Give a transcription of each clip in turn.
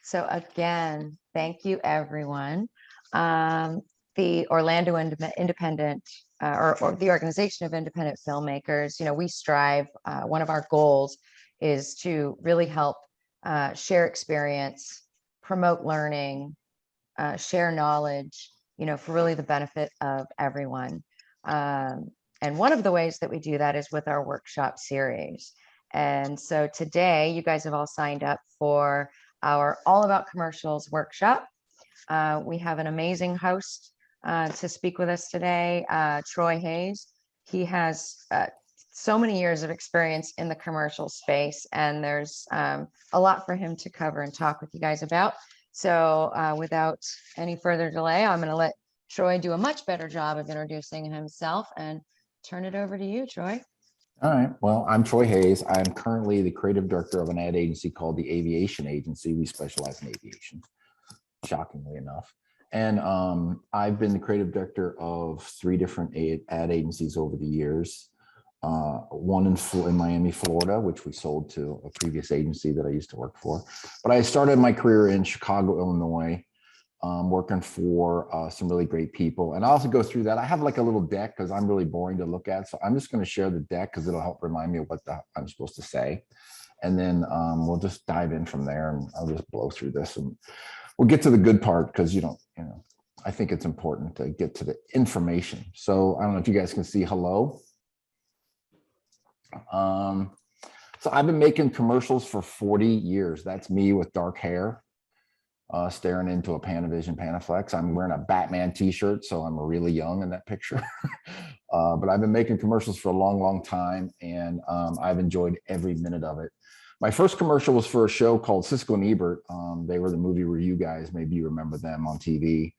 So again, thank you, everyone. The Orlando Independent or the Organization of Independent Filmmakers, we strive, one of our goals is to really help share experience, promote learning, share knowledge, for really the benefit of everyone. And one of the ways that we do that is with our workshop series. And so today you guys have all signed up for our All About Commercials workshop. We have an amazing host to speak with us today, Troy Hayes. He has so many years of experience in the commercial space, and there's a lot for him to cover and talk with you guys about. So without any further delay, I'm going to let Troy do a much better job of introducing himself and turn it over to you, Troy. All right. Well, I'm Troy Hayes. I'm currently the creative director of an ad agency called the Aviation Agency. We specialize in aviation, shockingly enough. And I've been the creative director of 3 different ad agencies over the years. One in Miami, Florida, which we sold to a previous agency that I used to work for. But I started my career in Chicago, Illinois, working for some really great people. And I'll also go through that. I have like a little deck because I'm really boring to look at. So I'm just going to share the deck because it'll help remind me of what I'm supposed to say. And then we'll just dive in from there, and I'll just blow through this and we'll get to the good part because I think it's important to get to the information. So I don't know if you guys can see hello. So I've been making commercials for 40 years. That's me with dark hair, staring into a Panavision Panaflex. I'm wearing a Batman t-shirt, so I'm really young in that picture. But I've been making commercials for a long, long time, and I've enjoyed every minute of it. My first commercial was for a show called Siskel and Ebert. They were the movie review guys. Maybe you remember them on TV.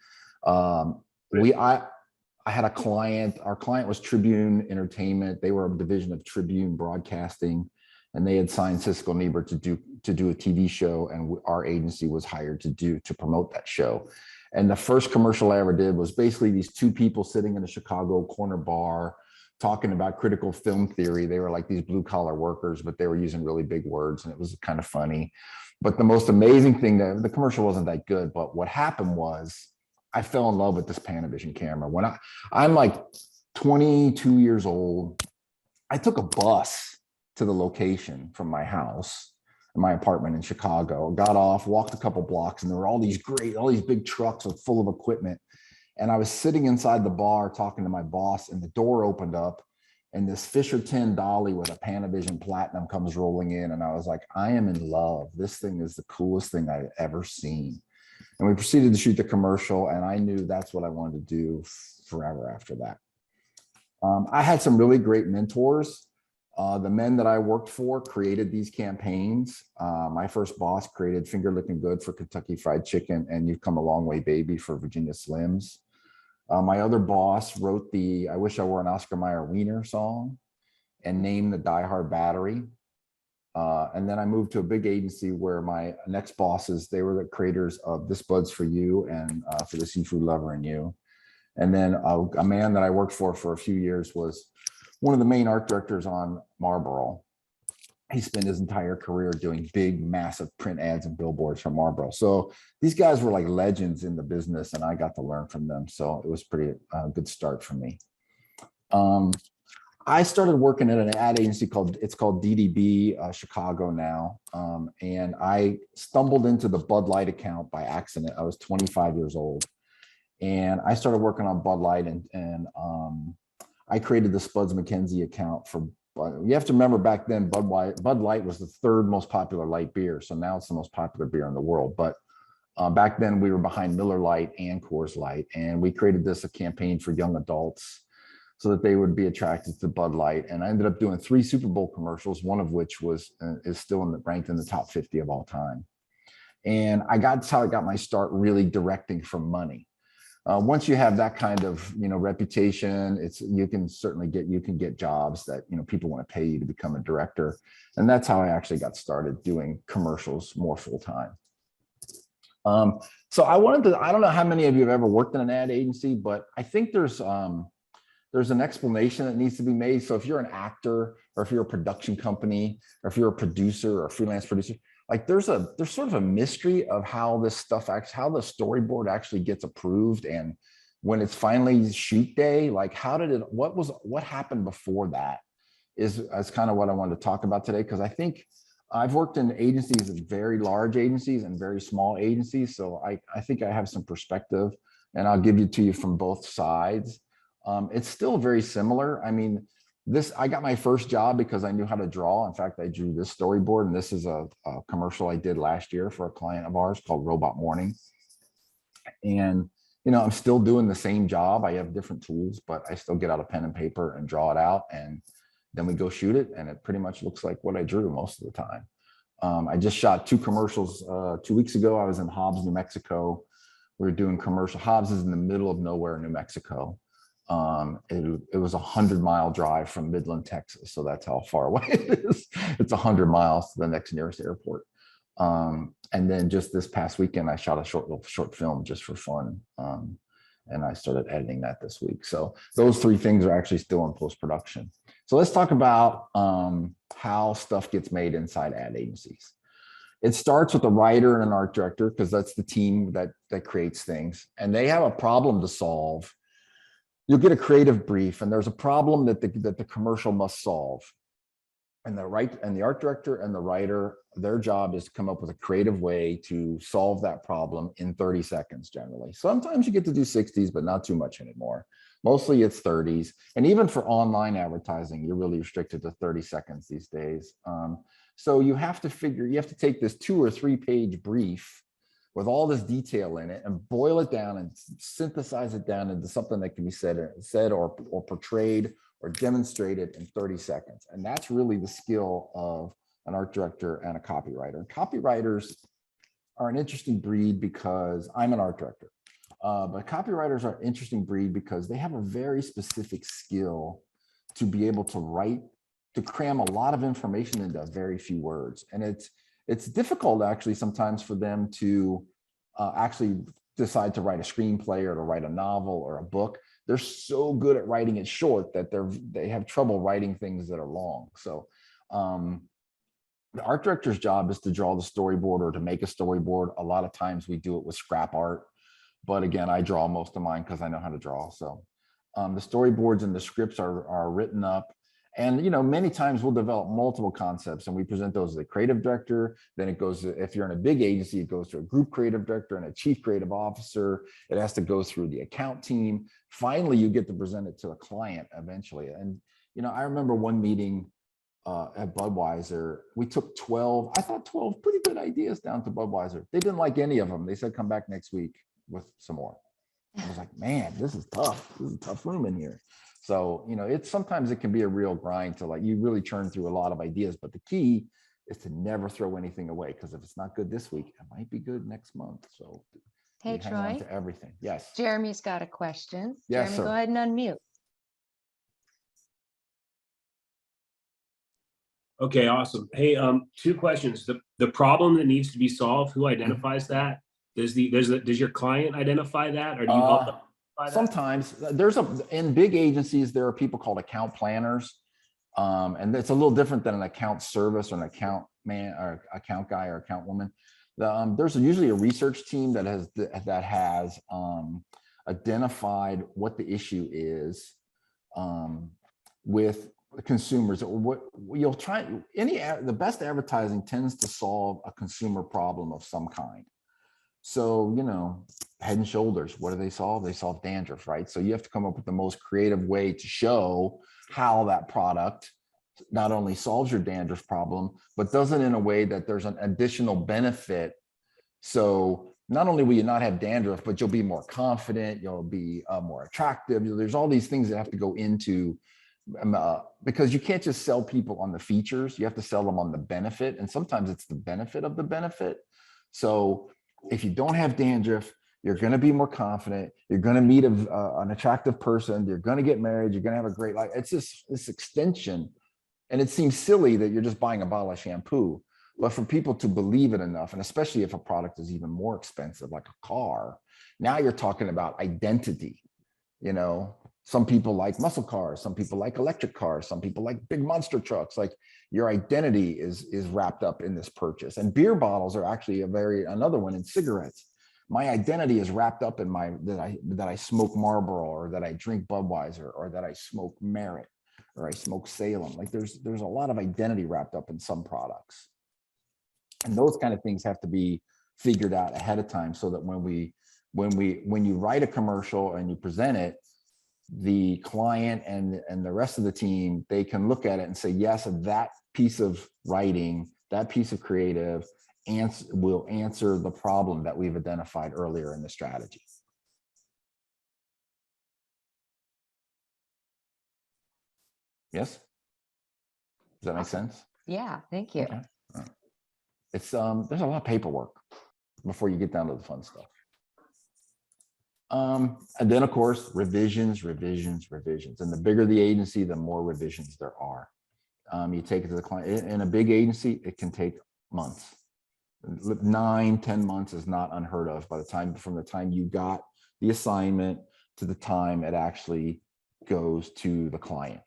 I had a client. Our client was Tribune Entertainment. They were a division of Tribune Broadcasting, and they had signed Siskel and Ebert to do a TV show, and our agency was hired to promote that show. And the first commercial I ever did was basically these 2 people sitting in a Chicago corner bar talking about critical film theory. They were like these blue collar workers, but they were using really big words, and it was kind of funny. But the most amazing thing, the commercial wasn't that good, but what happened was I fell in love with this Panavision camera. When I'm like 22 years old, I took a bus to the location from my house, my apartment in Chicago, got off, walked a couple blocks, and there were all these big trucks full of equipment. And I was sitting inside the bar talking to my boss, and the door opened up, and this Fisher 10 dolly with a Panavision Platinum comes rolling in. And I was like, I am in love. This thing is the coolest thing I've ever seen. And we proceeded to shoot the commercial, and I knew that's what I wanted to do forever after that. I had some really great mentors. The men that I worked for created these campaigns. My first boss created Finger Licking Good for Kentucky Fried Chicken and You've Come a Long Way Baby for Virginia Slims. My other boss wrote the I Wish I Were an Oscar Mayer Wiener song and named the Die Hard Battery. And then I moved to a big agency where my next bosses, they were the creators of This Bud's For You and For the Seafood Lover in You. And then a man that I worked for a few years was one of the main art directors on Marlboro. He spent his entire career doing big, massive print ads and billboards for Marlboro. So these guys were like legends in the business, and I got to learn from them. So it was pretty good start for me. I started working at an ad agency called DDB Chicago now. And I stumbled into the Bud Light account by accident. I was 25 years old. And I started working on Bud Light, and I created the Spuds McKenzie account for, you have to remember back then, Bud Light was the 3rd most popular light beer. So now it's the most popular beer in the world. But back then we were behind Miller Lite and Coors Light. And we created a campaign for young adults so that they would be attracted to Bud Light. And I ended up doing 3 Super Bowl commercials, one of which is still ranked in the top 50 of all time. And that's how I got my start really directing for money. Once you have that kind of reputation, you can get jobs that people want to pay you to become a director, and that's how I actually got started doing commercials more full time. So I don't know how many of you have ever worked in an ad agency, but I think there's an explanation that needs to be made. So if you're an actor, or if you're a production company, or if you're a producer or a freelance producer, like there's sort of a mystery of how this stuff how the storyboard actually gets approved, and when it's finally shoot day, like what happened before that is kind of what I wanted to talk about today, because I think I've worked in agencies, very large agencies and very small agencies, so I think I have some perspective, and I'll give it to you from both sides. It's still very similar. I mean, I got my first job because I knew how to draw. In fact, I drew this storyboard, and this is a commercial I did last year for a client of ours called Robot Morning. And, I'm still doing the same job. I have different tools, but I still get out a pen and paper and draw it out. And then we go shoot it. And it pretty much looks like what I drew most of the time. I just shot 2 commercials 2 weeks ago. I was in Hobbs, New Mexico. We were doing commercial. Hobbs is in the middle of nowhere, New Mexico. It was 100-mile drive from Midland, Texas. So that's how far away it is. It's 100 miles to the next nearest airport. And then just this past weekend, I shot a short film just for fun. And I started editing that this week. So those 3 things are actually still in post-production. So let's talk about how stuff gets made inside ad agencies. It starts with a writer and an art director, because that's the team that creates things. And they have a problem to solve. You'll get a creative brief, and there's a problem that the commercial must solve. And the art director and the writer, their job is to come up with a creative way to solve that problem in 30 seconds generally. Sometimes you get to do 60s, but not too much anymore. Mostly it's 30s. And even for online advertising, you're really restricted to 30 seconds these days. So you have to take this 2 or 3 page brief with all this detail in it and boil it down and synthesize it down into something that can be said or portrayed or demonstrated in 30 seconds. And that's really the skill of an art director and a copywriter. And copywriters are an interesting breed because I'm an art director. But copywriters are an interesting breed because they have a very specific skill to be able to write, to cram a lot of information into very few words. And it's difficult actually sometimes for them to actually decide to write a screenplay or to write a novel or a book. They're so good at writing it short that they have trouble writing things that are long. So the art director's job is to draw the storyboard or to make a storyboard. A lot of times we do it with scrap art, but again, I draw most of mine because I know how to draw. So the storyboards and the scripts are written up. And, many times we'll develop multiple concepts and we present those to the creative director. Then it goes, if you're in a big agency, it goes to a group creative director and a chief creative officer. It has to go through the account team. Finally, you get to present it to a client eventually. And, I remember one meeting at Budweiser, we took 12 pretty good ideas down to Budweiser. They didn't like any of them. They said, come back next week with some more. I was like, man, this is tough. This is a tough room in here. So, sometimes it can be a real grind to you really churn through a lot of ideas, but the key is to never throw anything away, because if it's not good this week, it might be good next month. So hey, hang Troy, on to everything. Yes. Jeremy's got a question. Yes, Jeremy, sir. go ahead and unmute. Okay, awesome. Hey, 2 questions. The problem that needs to be solved, who identifies that? Does your client identify that, or do you help them? Sometimes in big agencies, there are people called account planners. And it's a little different than an account service or an account man or account guy or account woman. There's usually a research team that has identified what the issue is with consumers. What you'll try, the best advertising tends to solve a consumer problem of some kind. So, Head and Shoulders, what do they solve? They solve dandruff, right? So you have to come up with the most creative way to show how that product not only solves your dandruff problem, but does it in a way that there's an additional benefit. So not only will you not have dandruff, but you'll be more confident, you'll be more attractive. There's all these things that have to go into, because you can't just sell people on the features, you have to sell them on the benefit. And sometimes it's the benefit of the benefit. So if you don't have dandruff, you're going to be more confident. You're going to meet an attractive person. You're going to get married. You're going to have a great life. It's just this extension. And it seems silly that you're just buying a bottle of shampoo. But for people to believe it enough, and especially if a product is even more expensive, like a car, now you're talking about identity, Some people like muscle cars, some people like electric cars, some people like big monster trucks. Like your identity is wrapped up in this purchase. And beer bottles are actually another one in cigarettes. My identity is wrapped up in that I smoke Marlboro, or that I drink Budweiser, or that I smoke Merit, or I smoke Salem. Like there's a lot of identity wrapped up in some products. And those kind of things have to be figured out ahead of time, so that when you write a commercial and you present it, the client and the rest of the team, they can look at it and say, yes, that piece of writing, that piece of creative will answer the problem that we've identified earlier in the strategy. Yes? Does that make sense? Yeah, thank you. Okay. It's there's a lot of paperwork before you get down to the fun stuff. And then of course, revisions. And the bigger the agency, the more revisions there are. You take it to the client. In a big agency, it can take months. 9-10 months is not unheard of from the time you got the assignment to the time it actually goes to the client.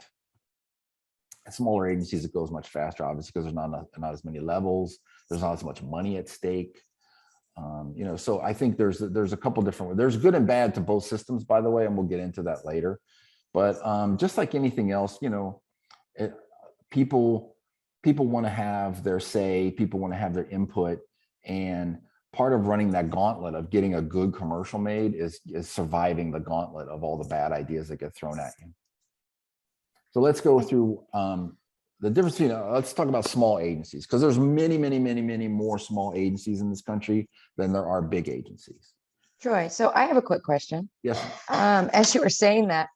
At smaller agencies, it goes much faster, obviously, because there's not as many levels. There's not as much money at stake. So I think there's a couple different, there's good and bad to both systems, by the way, and we'll get into that later. But just like anything else, people want to have their say, people want to have their input, and part of running that gauntlet of getting a good commercial made is surviving the gauntlet of all the bad ideas that get thrown at you. So let's go through the difference between, let's talk about small agencies, because there's many more small agencies in this country than there are big agencies. Troy, so I have a quick question. Yes. As you were saying that,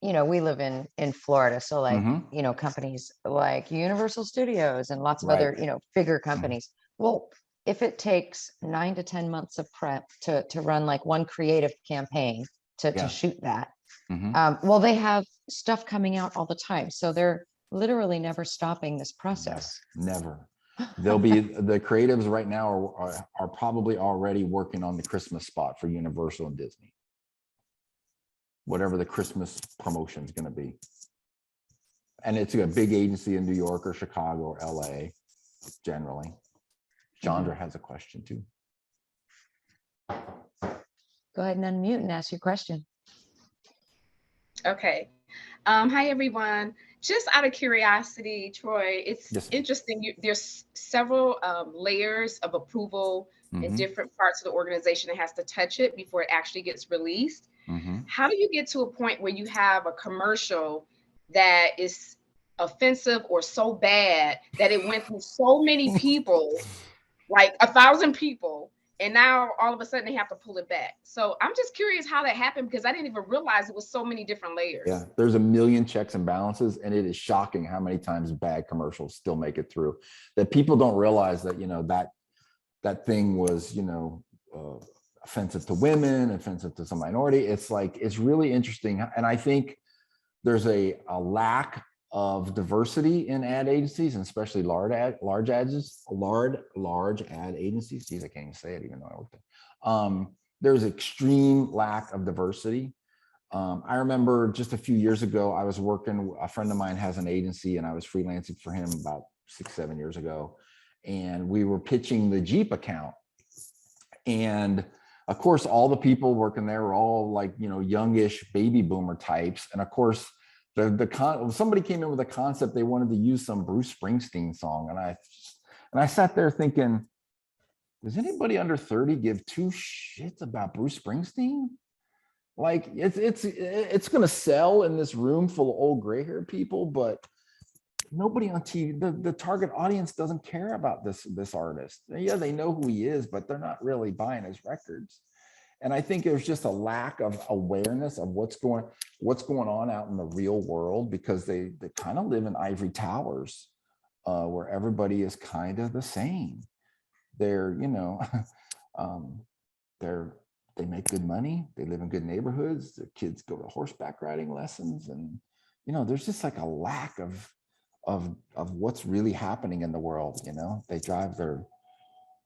we live in Florida, so like, companies like Universal Studios and lots of other, bigger companies. Well, if it takes 9 to 10 months of prep to run like one creative campaign to shoot that, well, they have stuff coming out all the time. So they're literally never stopping this process. Never. They'll be, the creatives right now are probably already working on the Christmas spot for Universal and Disney. Whatever the Christmas promotion is going to be. And it's a big agency in New York or Chicago or LA, generally. Chandra has a question too. Go ahead and unmute and ask your question. Okay. Hi, everyone. Just out of curiosity, Troy, it's interesting. There's several layers of approval in different parts of the organization that has to touch it before it actually gets released. How do you get to a point where you have a commercial that is offensive or so bad that it went through so many people, like 1,000 people, and now all of a sudden they have to pull it back? So I'm just curious how that happened, because I didn't even realize it was so many different layers. Yeah, there's a million checks and balances, and it is shocking how many times bad commercials still make it through. That people don't realize that, that thing was, offensive to women, offensive to some minority. It's like, it's really interesting. And I think there's a lack of diversity in ad agencies, and especially large ad agencies. Geez, I can't even say it even though I worked there. There's extreme lack of diversity. I remember just a few years ago, I was working, a friend of mine has an agency, and I was freelancing for him about 6-7 years ago. And we were pitching the Jeep account. And of course, all the people working there were all like, youngish baby boomer types. And of course, somebody came in with a concept, they wanted to use some Bruce Springsteen song. And I sat there thinking, does anybody under 30 give two shits about Bruce Springsteen? Like, it's going to sell in this room full of old gray haired people, but nobody on TV, the target audience doesn't care about this artist. Yeah, they know who he is, but they're not really buying his records. And I think there's just a lack of awareness of what's going on out in the real world, because they kind of live in ivory towers where everybody is kind of the same. They're, they make good money. They live in good neighborhoods. Their kids go to horseback riding lessons. And, there's just like a lack of what's really happening in the world. They drive their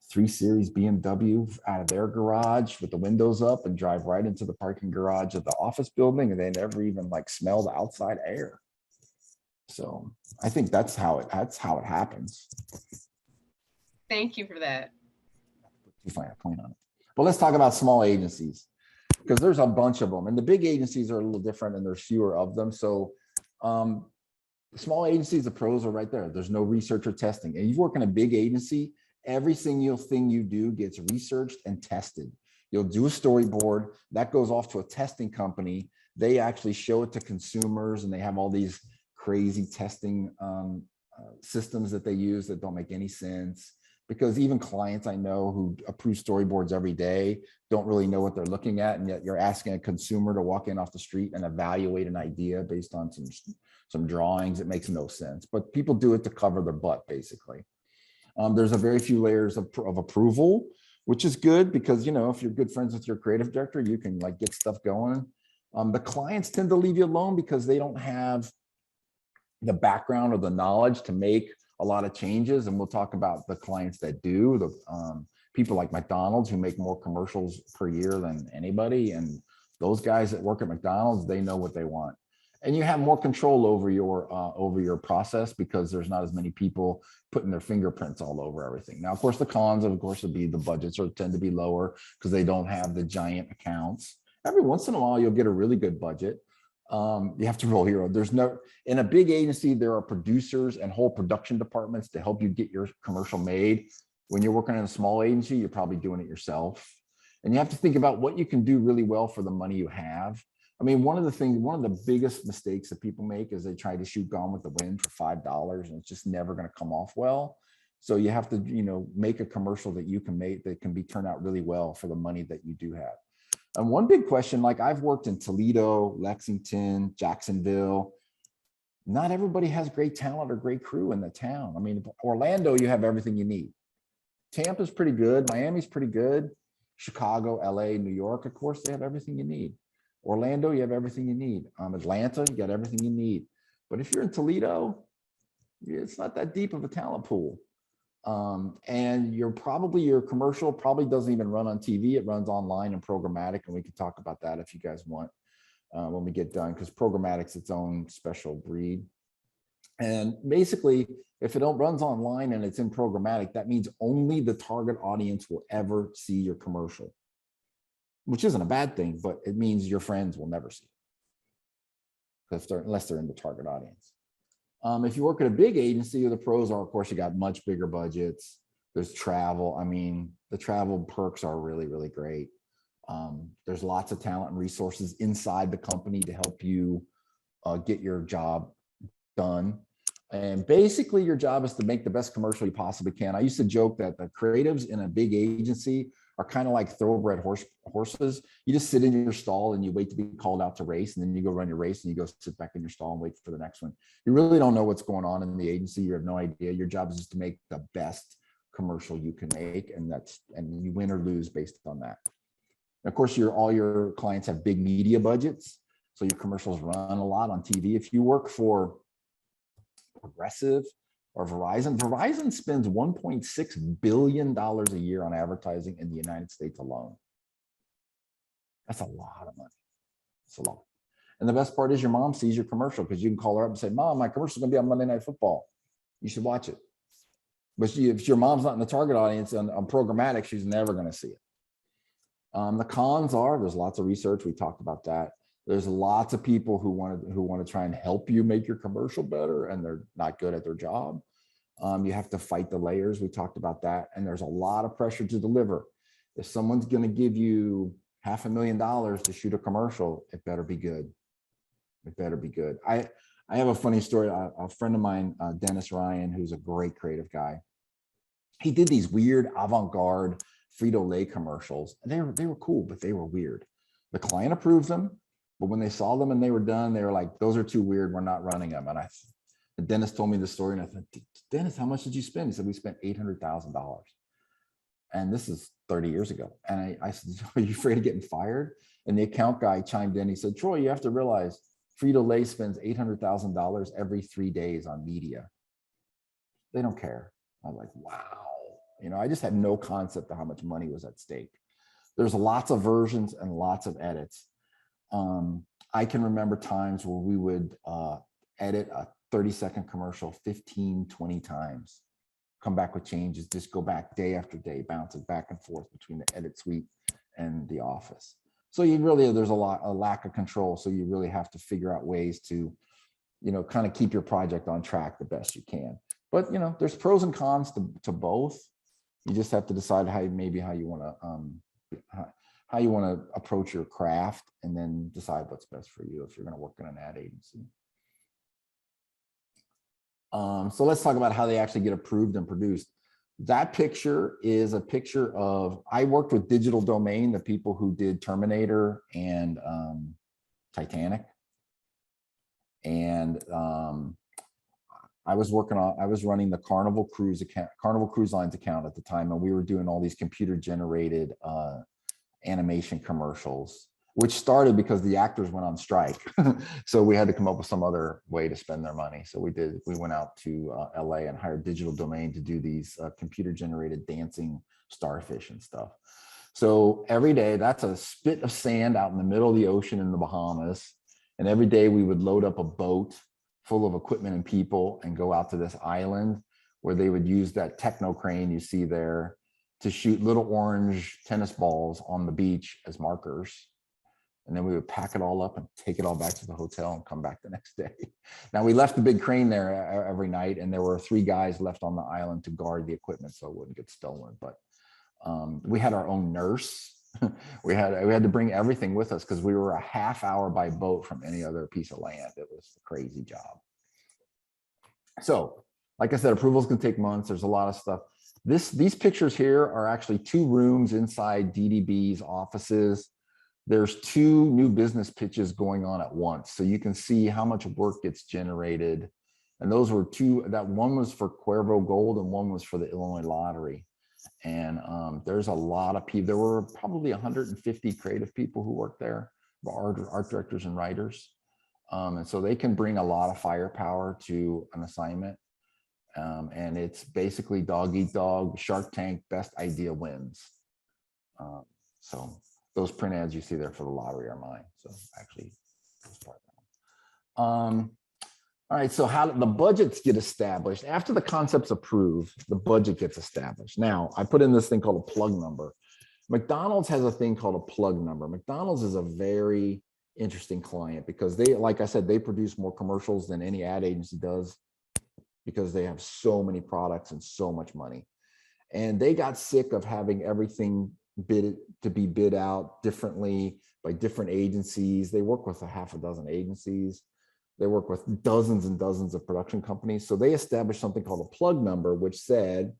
3 Series BMW out of their garage with the windows up and drive right into the parking garage of the office building, and they never even like smell the outside air. So I think that's how it happens. Thank you for that. You find a point on it. But let's talk about small agencies, because there's a bunch of them, and the big agencies are a little different and there's fewer of them. So small agencies, the pros are right there. There's no research or testing. And you work in a big agency, every single thing you do gets researched and tested. You'll do a storyboard that goes off to a testing company. They actually show it to consumers, and they have all these crazy testing systems that they use that don't make any sense, because even clients I know who approve storyboards every day don't really know what they're looking at. And yet you're asking a consumer to walk in off the street and evaluate an idea based on some drawings. It makes no sense, but people do it to cover their butt, basically. There's a very few layers of approval, which is good because, you know, if you're good friends with your creative director, you can like get stuff going. The clients tend to leave you alone because they don't have the background or the knowledge to make a lot of changes. And we'll talk about the clients that do, the people like McDonald's who make more commercials per year than anybody. And those guys that work at McDonald's, they know what they want. And you have more control over your process because there's not as many people putting their fingerprints all over everything. Now, of course, the cons, of course, would be the budgets tend to be lower because they don't have the giant accounts. Every once in a while, you'll get a really good budget. You have to roll your own. There's no, in a big agency, there are producers and whole production departments to help you get your commercial made. When you're working in a small agency, you're probably doing it yourself. And you have to think about what you can do really well for the money you have. I mean, one of the biggest mistakes that people make is they try to shoot Gone with the Wind for $5, and it's just never going to come off well. So you have to, you know, make a commercial that you can make that can be turned out really well for the money that you do have. And one big question, like I've worked in Toledo, Lexington, Jacksonville. Not everybody has great talent or great crew in the town. I mean, Orlando, you have everything you need. Tampa's pretty good. Miami's pretty good. Chicago, LA, New York, of course, they have everything you need. Orlando, you have everything you need. Atlanta, you got everything you need. But if you're in Toledo, it's not that deep of a talent pool. And your commercial probably doesn't even run on TV. It runs online and programmatic. And we can talk about that if you guys want when we get done, because programmatic's its own special breed. And basically, if it runs online and it's in programmatic, that means only the target audience will ever see your commercial, which isn't a bad thing, but it means your friends will never see it unless they're in the target audience. If you work at a big agency, the pros are, of course, you got much bigger budgets. There's travel. I mean, the travel perks are really, really great. There's lots of talent and resources inside the company to help you get your job done. And basically, your job is to make the best commercial you possibly can. I used to joke that the creatives in a big agency are kind of like thoroughbred horses. You just sit in your stall and you wait to be called out to race, and then you go run your race and you go sit back in your stall and wait for the next one. You really don't know what's going on in the agency. You have no idea. Your job is just to make the best commercial you can make, and you win or lose based on that. And of course, all your clients have big media budgets, so your commercials run a lot on TV. If you work for Progressive or Verizon spends $1.6 billion a year on advertising in the United States alone. That's a lot of money. It's a lot. And the best part is your mom sees your commercial because you can call her up and say, Mom, my commercial is going to be on Monday Night Football. You should watch it. But if your mom's not in the target audience on programmatic, she's never going to see it. The cons are, there's lots of research. We talked about that. There's lots of people who want to try and help you make your commercial better, and they're not good at their job. You have to fight the layers. We talked about that. And there's a lot of pressure to deliver. If someone's going to give you $500,000 to shoot a commercial, it better be good. It better be good. I have a funny story. A friend of mine, Dennis Ryan, who's a great creative guy. He did these weird avant-garde Frito-Lay commercials. They were cool, but they were weird. The client approved them, but when they saw them and they were done, they were like, those are too weird. We're not running them. And Dennis told me the story, and I thought, Dennis, how much did you spend? He said, we spent $800,000. And this is 30 years ago. And I said, are you afraid of getting fired? And the account guy chimed in. He said, Troy, you have to realize Frito-Lay spends $800,000 every 3 days on media. They don't care. I'm like, wow. I just had no concept of how much money was at stake. There's lots of versions and lots of edits. I can remember times where we would edit a 30-second commercial 15, 20 times, come back with changes, just go back day after day, bouncing back and forth between the edit suite and the office. So there's a lack of control. So you really have to figure out ways to, kind of keep your project on track the best you can. But, there's pros and cons to both. You just have to decide how you want to approach your craft, and then decide what's best for you if you're going to work in an ad agency. So let's talk about how they actually get approved and produced. That picture is a picture of, I worked with Digital Domain, the people who did Terminator and Titanic. And I was running the Carnival Cruise Lines account at the time, and we were doing all these computer generated animation commercials, which started because the actors went on strike. So we had to come up with some other way to spend their money. So we went out to LA and hired Digital Domain to do these computer generated dancing starfish and stuff. So every day, that's a spit of sand out in the middle of the ocean in the Bahamas. And every day we would load up a boat full of equipment and people and go out to this island where they would use that techno crane you see there to shoot little orange tennis balls on the beach as markers. And then we would pack it all up and take it all back to the hotel and come back the next day. Now, we left the big crane there every night, and there were 3 guys left on the island to guard the equipment so it wouldn't get stolen. But we had our own nurse. we had to bring everything with us because we were a half hour by boat from any other piece of land. It was a crazy job. So, like I said, approvals can take months. There's a lot of stuff. These pictures here are actually 2 rooms inside DDB's offices. There's 2 new business pitches going on at once. So you can see how much work gets generated. And those were 2, that one was for Cuervo Gold and one was for the Illinois Lottery. And there's a lot of people. There were probably 150 creative people who worked there, art directors and writers. And so they can bring a lot of firepower to an assignment. And it's basically dog eat dog, Shark Tank, best idea wins. So those print ads you see there for the lottery are mine. So actually, all right, so how do the budgets get established? After the concept's approved, the budget gets established. Now, I put in this thing called a plug number. McDonald's has a thing called a plug number. McDonald's is a very interesting client because they, like I said, they produce more commercials than any ad agency does because they have so many products and so much money. And they got sick of having everything bid out differently by different agencies. They work with a half a dozen agencies. They work with dozens and dozens of production companies. So they established something called a plug number, which said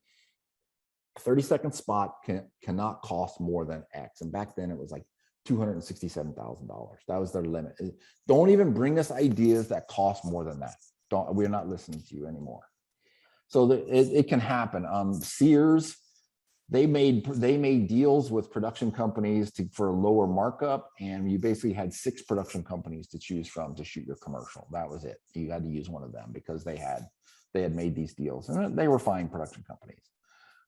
a 30-second spot cannot cost more than X. And back then it was like $267,000. That was their limit. Don't even bring us ideas that cost more than that. We're not listening to you anymore. So it can happen. Sears, they made deals with production companies for a lower markup, and you basically had 6 production companies to choose from to shoot your commercial. That was it. You had to use one of them because they had made these deals, and they were fine production companies.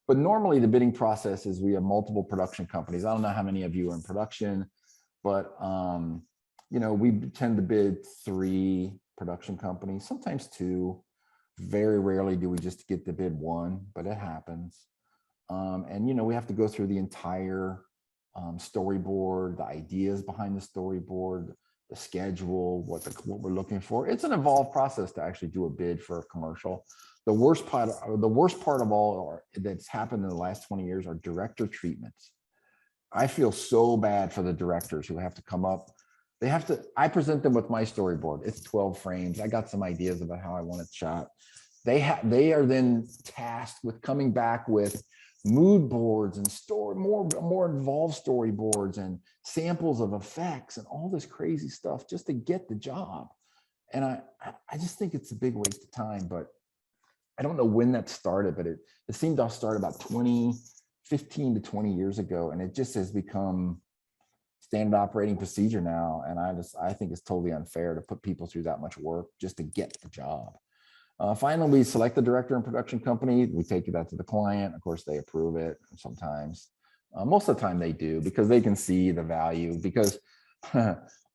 But normally the bidding process is we have multiple production companies. I don't know how many of you are in production, but we tend to bid 3 production companies, sometimes 2. Very rarely do we just get to bid 1, but it happens. And we have to go through the entire storyboard, the ideas behind the storyboard, the schedule, what we're looking for. It's an involved process to actually do a bid for a commercial. The worst part of all that's happened in the last 20 years are director treatments. I feel so bad for the directors who have to come up. I present them with my storyboard. It's 12 frames. I got some ideas about how I want it shot. They are then tasked with coming back with mood boards and more involved storyboards and samples of effects and all this crazy stuff just to get the job. And I just think it's a big waste of time, but I don't know when that started, but it seemed to start about 15 to 20 years ago. And it just has become standard operating procedure now. And I think it's totally unfair to put people through that much work just to get the job. Finally, we select the director and production company. We take that to the client. Of course, they approve it sometimes. Most of the time they do, because they can see the value. Because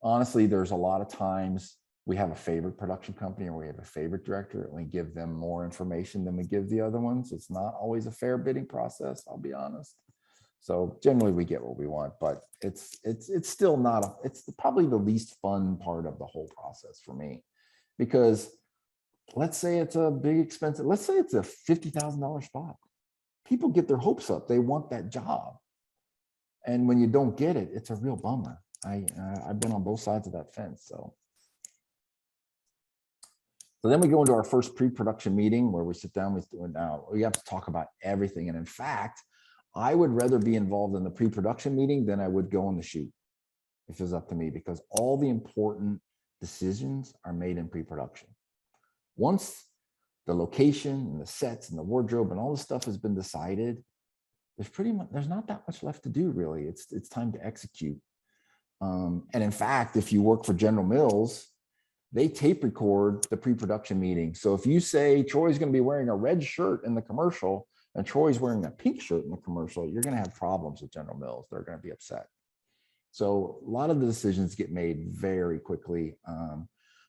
honestly, there's a lot of times we have a favorite production company or we have a favorite director and we give them more information than we give the other ones. It's not always a fair bidding process, I'll be honest. So generally we get what we want, but it's still not, it's probably the least fun part of the whole process for me. Because let's say it's a big expensive, let's say it's a $50,000 spot. People get their hopes up. They want that job. And when you don't get it, it's a real bummer. I've been on both sides of that fence. So then we go into our first pre-production meeting where we sit down, we have to talk about everything. And in fact, I would rather be involved in the pre-production meeting than I would go on the shoot, if it's up to me, because all the important decisions are made in pre-production. Once the location and the sets and the wardrobe and all the stuff has been decided, there's not that much left to do, really. It's time to execute. And in fact, if you work for General Mills, they tape record the pre-production meeting. So if you say Troy's going to be wearing a red shirt in the commercial and Troy's wearing a pink shirt in the commercial, you're going to have problems with General Mills. They're going to be upset. So a lot of the decisions get made very quickly.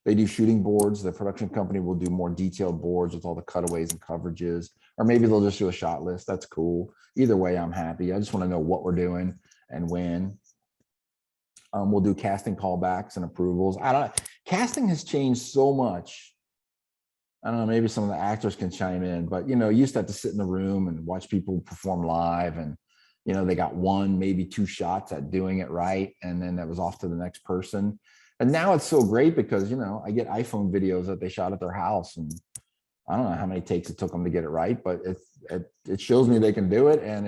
They do shooting boards. The production company will do more detailed boards with all the cutaways and coverages, or maybe they'll just do a shot list. That's cool. Either way, I'm happy. I just want to know what we're doing and when. We'll do casting callbacks and approvals. I don't know. Casting has changed so much. I don't know, maybe some of the actors can chime in, but you used to have to sit in the room and watch people perform live, and they got one, maybe two shots at doing it right, and then that was off to the next person. And now it's so great because I get iPhone videos that they shot at their house, and I don't know how many takes it took them to get it right, but it shows me they can do it, and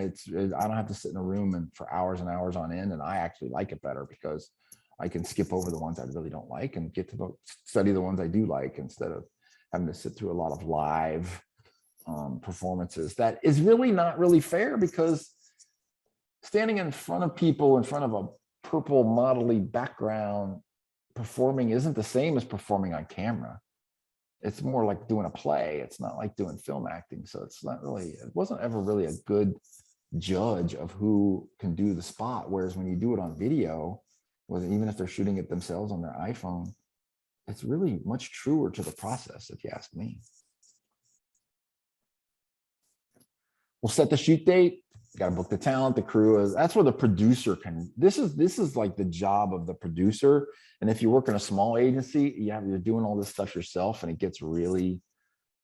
I don't have to sit in a room and for hours and hours on end, and I actually like it better because I can skip over the ones I really don't like and get to study the ones I do like instead of having to sit through a lot of live performances. That is really not really fair, because standing in front of people in front of a purple modelly background performing isn't the same as performing on camera. It's more like doing a play. It's not like doing film acting. So it wasn't ever really a good judge of who can do the spot. Whereas when you do it on video, even if they're shooting it themselves on their iPhone, it's really much truer to the process, if you ask me. We'll set the shoot date. Got to book the talent, the crew. That's where the producer can. This is like the job of the producer. And if you work in a small agency, you're doing all this stuff yourself, and it gets really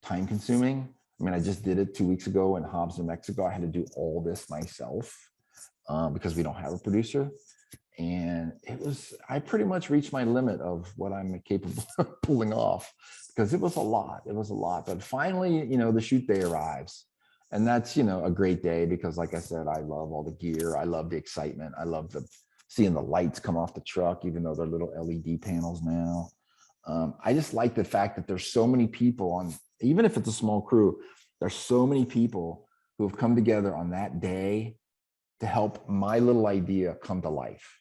time consuming. I mean, I just did it 2 weeks ago in Hobbs, New Mexico. I had to do all this myself because we don't have a producer. And I pretty much reached my limit of what I'm capable of pulling off, because it was a lot. It was a lot. But finally, the shoot day arrives. And that's, a great day because, like I said, I love all the gear. I love the excitement. I love seeing the lights come off the truck, even though they're little LED panels now. I just like the fact that there's so many people on, even if it's a small crew, there's so many people who have come together on that day to help my little idea come to life.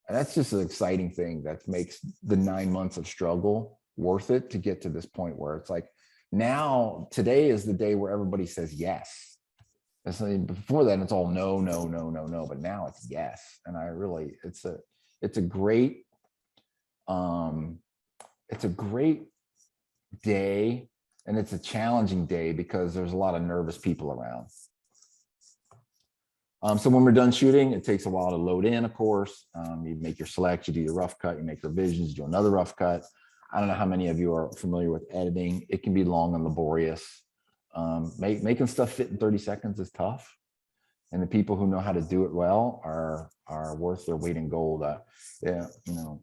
And that's just an exciting thing that makes the 9 months of struggle worth it to get to this point where it's like, now, today is the day where everybody says yes. Before then, it's all no, no, no, no, no. But now it's yes. And it's a great day, and it's a challenging day because there's a lot of nervous people around. So when we're done shooting, it takes a while to load in, of course. You make your select, you do your rough cut, you make revisions, you do another rough cut. I don't know how many of you are familiar with editing. It can be long and laborious. Making stuff fit in 30 seconds is tough. And the people who know how to do it well are worth their weight in gold.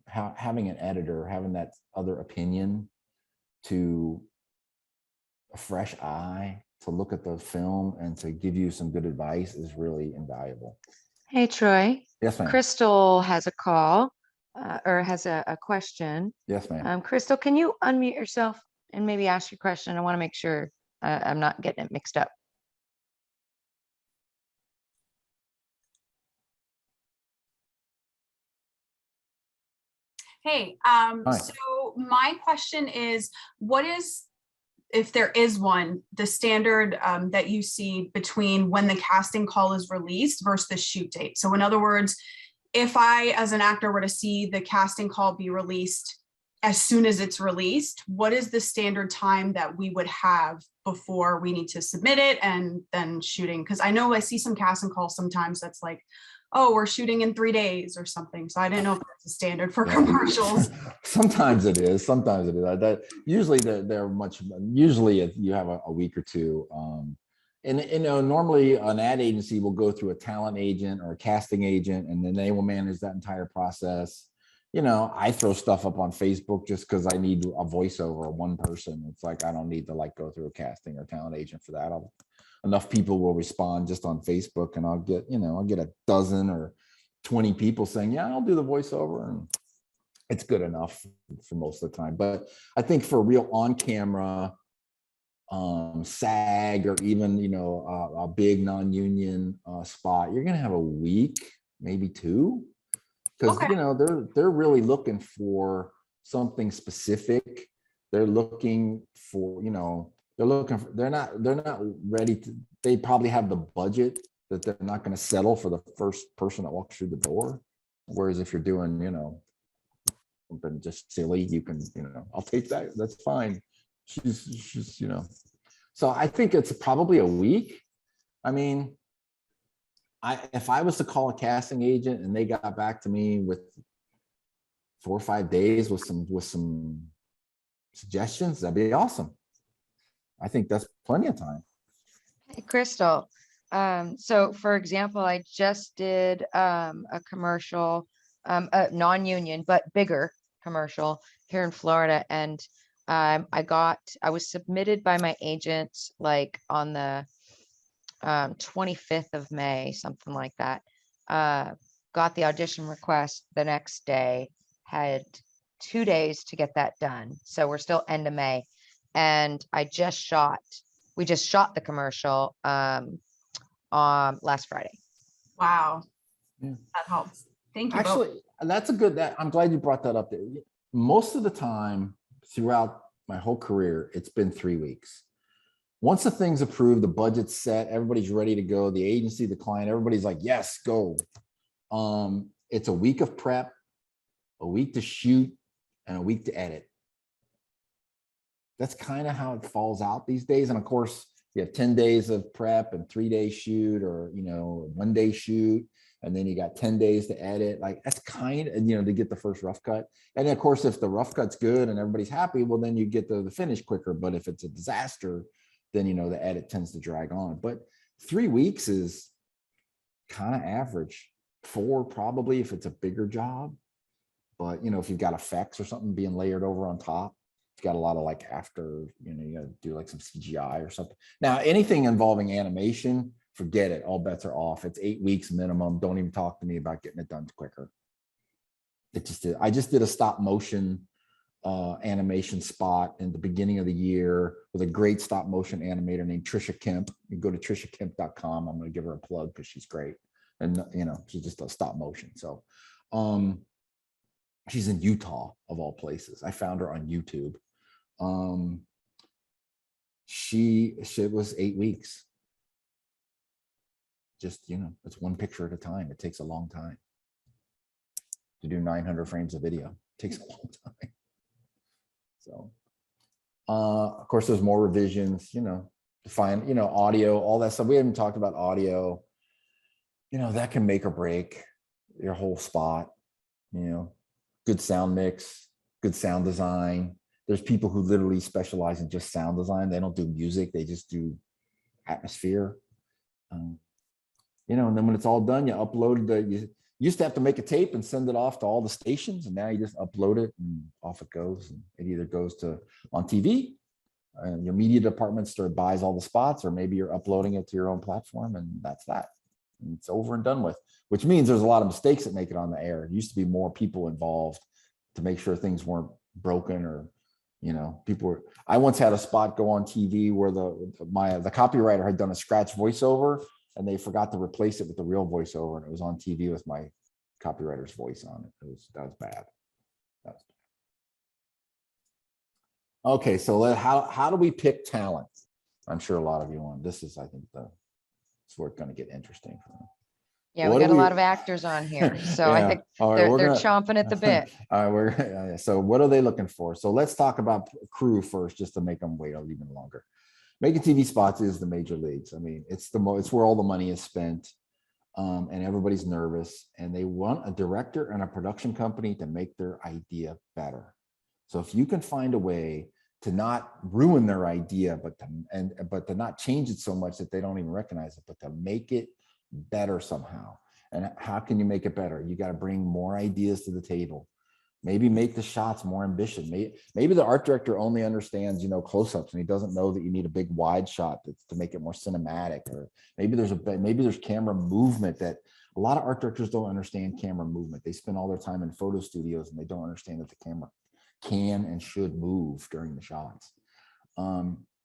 Having an editor, having that other opinion, to a fresh eye, to look at the film and to give you some good advice is really invaluable. Hey, Troy. Yes, ma'am. Crystal has a call. Or has a question. Yes, ma'am. Crystal, can you unmute yourself and maybe ask your question? I want to make sure I'm not getting it mixed up. Hey, so my question is, what is if there is one, the standard that you see between when the casting call is released versus the shoot date. So in other words, if I, as an actor, were to see the casting call be released as soon as it's released, what is the standard time that we would have before we need to submit it and then shooting? Because I know I see some casting calls sometimes that's like, oh, we're shooting in 3 days or something. So I didn't know if that's a standard for commercials. Sometimes it is. Sometimes it is. That usually they're much. Usually you have a week or two. And you know, normally an ad agency will go through a talent agent or a casting agent, and then they will manage that entire process. You know, I throw stuff up on Facebook just because I need a voiceover or one person. It's like I don't need to like go through a casting or talent agent for that. Enough people will respond just on Facebook, and I'll get a dozen or 20 people saying, yeah, I'll do the voiceover, and it's good enough for most of the time. But I think for real on-camera SAG or even, you know, a big non-union spot, you're gonna have a week, maybe 2, because you know they're really looking for something specific. They're looking for, you know, they're not ready to, they probably have the budget that they're not going to settle for the first person that walks through the door. Whereas if you're doing, you know, something just silly, you can, you know, I'll take that. That's fine. She's, you know, so I think it's probably a week. I mean, if I was to call a casting agent and they got back to me with 4 or 5 days with some suggestions, that'd be awesome. I think that's plenty of time. Hey, Crystal. So for example, I just did a commercial, a non-union, but bigger commercial here in Florida. And I was submitted by my agent like on the 25th of May, something like that. Got the audition request the next day, had 2 days to get that done. So we're still end of May. And we just shot the commercial on last Friday. Wow. Yeah. That helps. Thank you. Actually, that's a good, I'm glad you brought that up. Most of the time throughout my whole career, it's been 3 weeks. Once the thing's approved, the budget's set, everybody's ready to go, the agency, the client, everybody's like, yes, go. It's a week of prep, a week to shoot, and a week to edit. That's kind of how it falls out these days. And of course, you have 10 days of prep and 3-day shoot, or, you know, 1-day shoot. And then you got 10 days to edit. Like that's kind of, you know, to get the first rough cut. And of course, if the rough cut's good and everybody's happy, well, then you get the finish quicker. But if it's a disaster, then, you know, the edit tends to drag on. But 3 weeks is kind of average. 4 probably if it's a bigger job. But, you know, if you've got effects or something being layered over on top, you've got a lot of like after, you know, you got to do like some CGI or something. Now, anything involving animation, forget it. All bets are off. It's 8 weeks minimum. Don't even talk to me about getting it done quicker. I just did a stop motion animation spot in the beginning of the year with a great stop motion animator named Trisha Kemp. You go to trishakemp.com. I'm going to give her a plug because she's great. And, you know, she just does stop motion. So she's in Utah of all places. I found her on YouTube. She was 8 weeks. Just, you know, it's one picture at a time. It takes a long time to do 900 frames of video. It takes a long time. So, of course, there's more revisions, you know, to find, you know, audio, all that stuff. We haven't talked about audio. You know, that can make or break your whole spot. You know, good sound mix, good sound design. There's people who literally specialize in just sound design. They don't do music. They just do atmosphere. You know, and then when it's all done, you upload you used to have to make a tape and send it off to all the stations, and now you just upload it and off it goes. And it either goes to on TV, and your media department buys all the spots, or maybe you're uploading it to your own platform, and that's that. And it's over and done with, which means there's a lot of mistakes that make it on the air. It used to be more people involved to make sure things weren't broken, or, you know, I once had a spot go on TV where the copywriter had done a scratch voiceover, and they forgot to replace it with the real voiceover, and it was on TV with my copywriter's voice on it. That was bad. Okay, so how do we pick talent? I'm sure a lot of you want, this is, I think, it's where it's going to get interesting for me. Yeah, What we do got a lot of actors on here, so I Yeah. think All right, they're we're gonna- chomping at the bit. All right, so what are they looking for? So let's talk about crew first, just to make them wait even longer. Making TV spots is the major leagues. I mean, it's where all the money is spent, and everybody's nervous, and they want a director and a production company to make their idea better. So if you can find a way to not ruin their idea, but to not change it so much that they don't even recognize it, but to make it better somehow. And how can you make it better? You got to bring more ideas to the table. Maybe make the shots more ambitious. Maybe the art director only understands, close-ups, and he doesn't know that you need a big wide shot to make it more cinematic. Or maybe there's camera movement that a lot of art directors don't understand. Camera movement. They spend all their time in photo studios and they don't understand that the camera can and should move during the shots.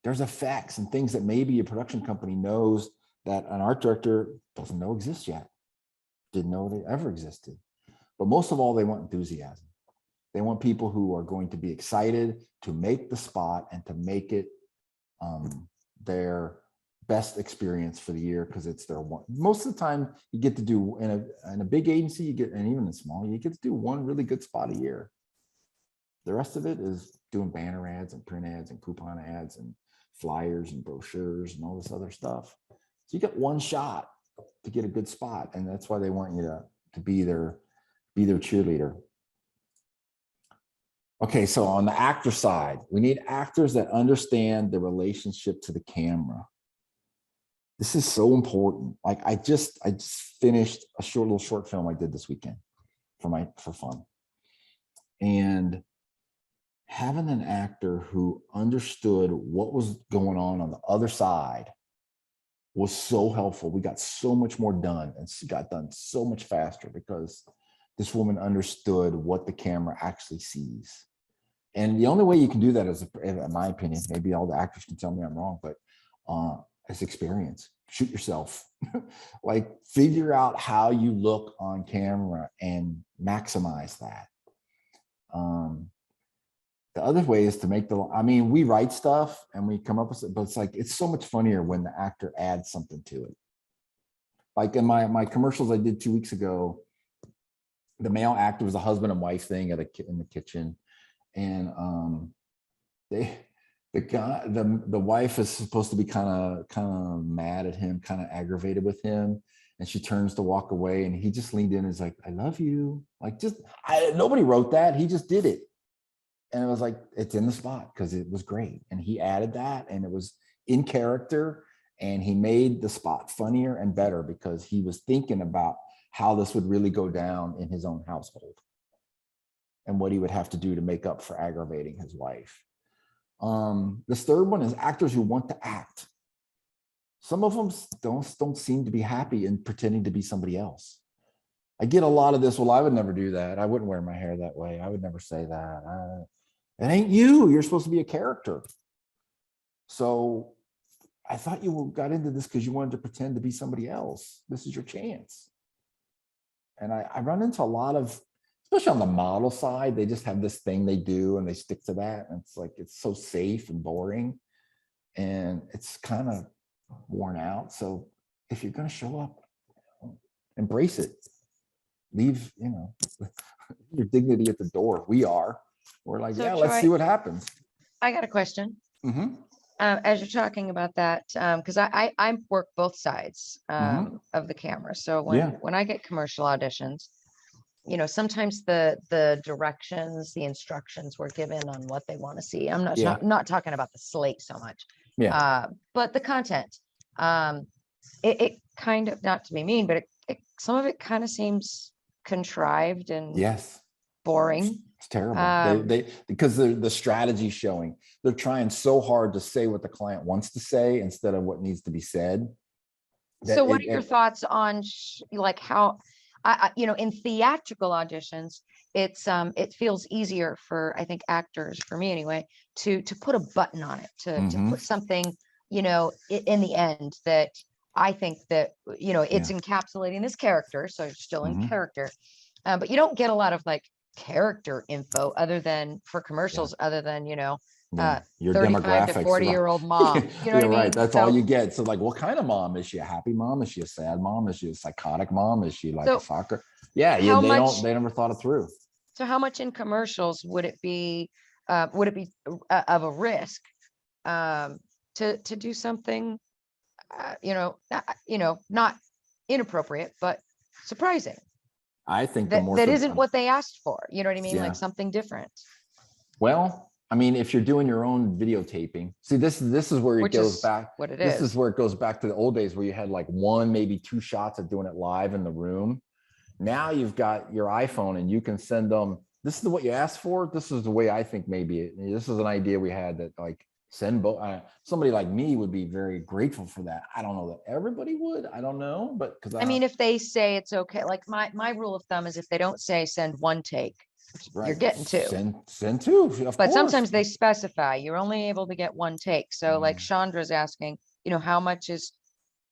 There's effects and things that maybe a production company knows that an art director doesn't know exist yet. Didn't know they ever existed. But most of all, they want enthusiasm. They want people who are going to be excited to make the spot and to make it their best experience for the year, because it's their one. Most of the time, you get to do in a big agency, and even in small, you get to do one really good spot a year. The rest of it is doing banner ads and print ads and coupon ads and flyers and brochures and all this other stuff. So you get one shot to get a good spot, and that's why they want you to be their cheerleader. Okay, so on the actor side, we need actors that understand the relationship to the camera. This is so important. Like I just finished a little short film I did this weekend for fun, and having an actor who understood what was going on the other side was so helpful. We got so much more done and got done so much faster because this woman understood what the camera actually sees. And the only way you can do that is, in my opinion, maybe all the actors can tell me I'm wrong, but is experience. Shoot yourself. Like figure out how you look on camera and maximize that. The other way is to make we write stuff and we come up with it, but it's so much funnier when the actor adds something to it. Like in my commercials I did 2 weeks ago, the male actor was a husband and wife thing in the kitchen. And the wife is supposed to be kind of mad at him, kind of aggravated with him. And she turns to walk away and he just leaned in and is like, I love you. Like nobody wrote that. He just did it. And it was like, it's in the spot because it was great. And he added that and it was in character and he made the spot funnier and better because he was thinking about how this would really go down in his own household and what he would have to do to make up for aggravating his wife. This third one is actors who want to act. Some of them don't seem to be happy in pretending to be somebody else. I get a lot of this, well, I would never do that. I wouldn't wear my hair that way. I would never say that. It ain't you. You're supposed to be a character. So I thought you got into this because you wanted to pretend to be somebody else. This is your chance. And I run into a lot of, especially on the model side, they just have this thing they do and they stick to that. And it's like, it's so safe and boring and it's kind of worn out. So if you're going to show up, embrace it. Leave, your dignity at the door. We're like, So yeah, Troy, let's see what happens. I got a question. Mm-hmm. As you're talking about that, because I work both sides of the camera. So when I get commercial auditions, sometimes the directions, the instructions were given on what they want to see. I'm not talking about the slate so much, but the content. It kind of, not to be mean, but some of it kind of seems contrived and boring. It's terrible. They because the strategy showing. They're trying so hard to say what the client wants to say instead of what needs to be said. So what are your thoughts on how, in theatrical auditions, it feels easier for, I think, actors, for me anyway, to put a button on it, to put something, in the end that I think that, it's encapsulating this character. So you're still in character, but you don't get a lot of character info other than for commercials, other than, Your 35 to demographics, 40-year-old mom. You know what I you're mean? right. That's all So- you get. So like, what kind of mom is she? A happy mom? Is she a sad mom? Is she a psychotic mom? Is she like So a soccer? Yeah, how they much- they never thought it through. So how much in commercials would it be of a risk to do something, not inappropriate, but surprising I think that isn't what they asked for. You know what I mean? Yeah. Like something different. Well, I mean, if you're doing your own videotaping, see, this is where it Which goes is back. what it This is. is where it goes back to the old days where you had like one, maybe two shots of doing it live in the room. Now you've got your iPhone and you can send them. This is what you asked for. This is the way I think maybe this is an idea we had that like send both. Somebody like me would be very grateful for that. I don't know that everybody would. I don't know, but because I mean, if they say it's okay, like my rule of thumb is if they don't say send one take, you're getting two. Send two. Of But course. sometimes they specify you're only able to get one take. So like Yeah. Chandra's asking, how much is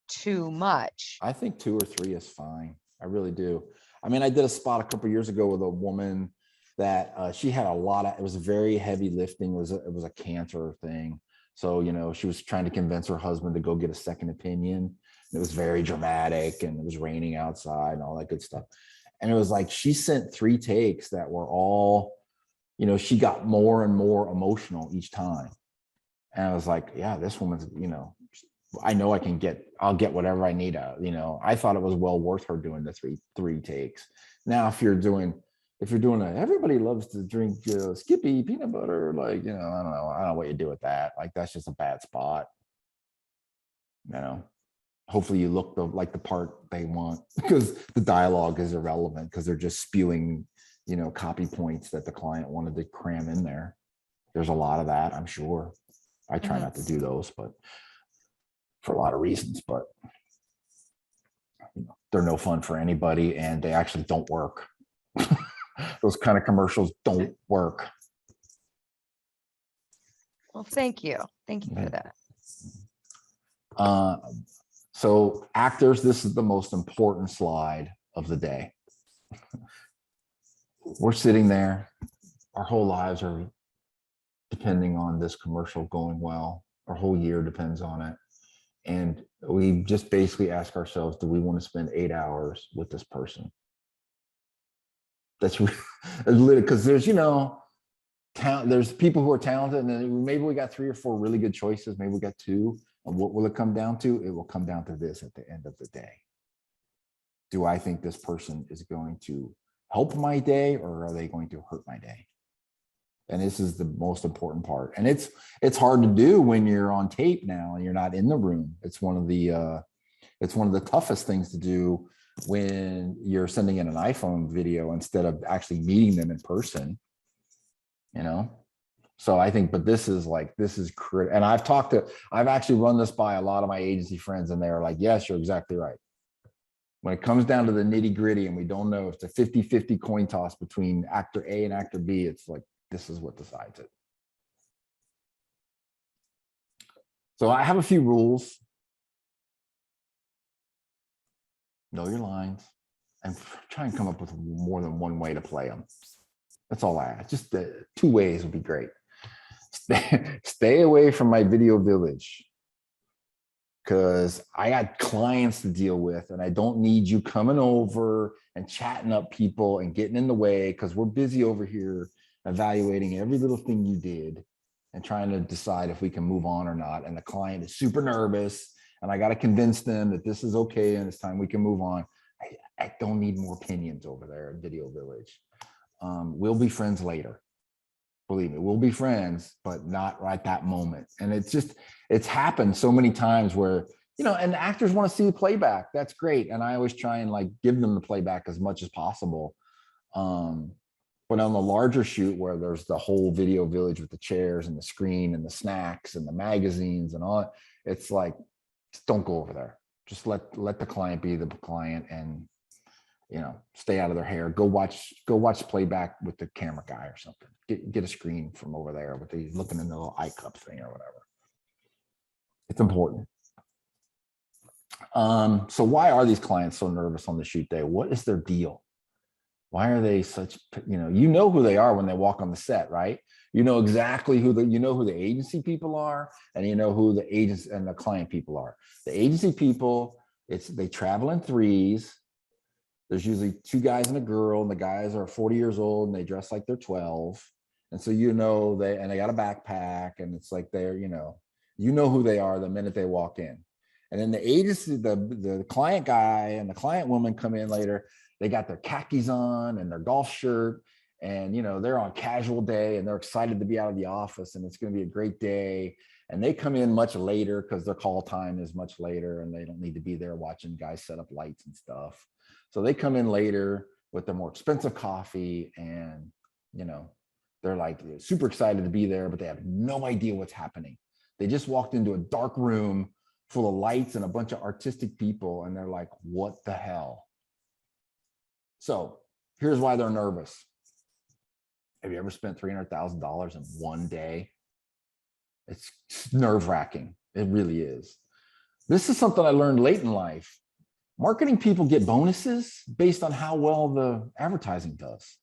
too much? I think 2 or 3 is fine. I really do. I mean, I did a spot a couple of years ago with a woman that she had a lot of, it was very heavy lifting. It was a cancer thing. So, she was trying to convince her husband to go get a second opinion. It was very dramatic and it was raining outside and all that good stuff. And it was like, she sent 3 takes that were all, she got more and more emotional each time. And I was like, yeah, this woman's, I know I'll get whatever I need out, I thought it was well worth her doing the three takes. Now, if you're doing everybody loves to drink Skippy peanut butter, like, I don't know what you do with that. Like, that's just a bad spot. Hopefully you look like the part they want, because the dialogue is irrelevant because they're just spewing, copy points that the client wanted to cram in there. There's a lot of that, I'm sure. I try not to do those, but for a lot of reasons, but they're no fun for anybody and they actually don't work. Those kind of commercials don't work. Well, thank you. Thank you for that. So actors, this is the most important slide of the day. We're sitting there, our whole lives are depending on this commercial going well. Our whole year depends on it. And we just basically ask ourselves, do we want to spend 8 hours with this person? That's really, because there's, there's people who are talented, and then maybe we got 3 or 4 really good choices. Maybe we got 2. And what will it come down to? It will come down to this at the end of the day. Do I think this person is going to help my day, or are they going to hurt my day? And this is the most important part. And it's hard to do when you're on tape now and you're not in the room. It's one of the toughest things to do when you're sending in an iPhone video instead of actually meeting them in person, So I think, but this is critical. And I've actually run this by a lot of my agency friends, and they're like, yes, you're exactly right. When it comes down to the nitty gritty and we don't know if it's a 50-50 coin toss between actor A and actor B, it's like, this is what decides it. So I have a few rules. Know your lines and try and come up with more than one way to play them. That's all I ask. Just 2 ways would be great. Stay away from my video village, because I got clients to deal with and I don't need you coming over and chatting up people and getting in the way, because we're busy over here evaluating every little thing you did and trying to decide if we can move on or not. And the client is super nervous and I got to convince them that this is okay and it's time we can move on. I don't need more opinions over there at Video Village. We'll be friends later. Believe me, we'll be friends, but not right that moment. And it's happened so many times where, and actors want to see the playback. That's great. And I always try and give them the playback as much as possible. But on the larger shoot where there's the whole Video Village with the chairs and the screen and the snacks and the magazines and all, it's like, just don't go over there. Just let the client be the client and, stay out of their hair. Go watch playback with the camera guy or something. Get a screen from over there with the looking in the little eye cup thing or whatever. It's important. So why are these clients so nervous on the shoot day? What is their deal? Why are they such, you know who they are when they walk on the set, right? You know exactly who the agency people are, and you know who the agents and the client people are. The agency people, they travel in threes. There's usually two guys and a girl, and the guys are 40 years old and they dress like they're 12. And so they got a backpack, and it's like they're, you know who they are the minute they walk in. And then the agency, the client guy and the client woman come in later. They got their khakis on and their golf shirt, and they're on casual day and they're excited to be out of the office and it's going to be a great day. And they come in much later because their call time is much later and they don't need to be there watching guys set up lights and stuff. So they come in later with their more expensive coffee, and they're like super excited to be there, but they have no idea what's happening. They just walked into a dark room full of lights and a bunch of artistic people, and they're like, what the hell? So here's why they're nervous. Have you ever spent $300,000 in one day? It's nerve-wracking. It really is. This is something I learned late in life. Marketing people get bonuses based on how well the advertising does.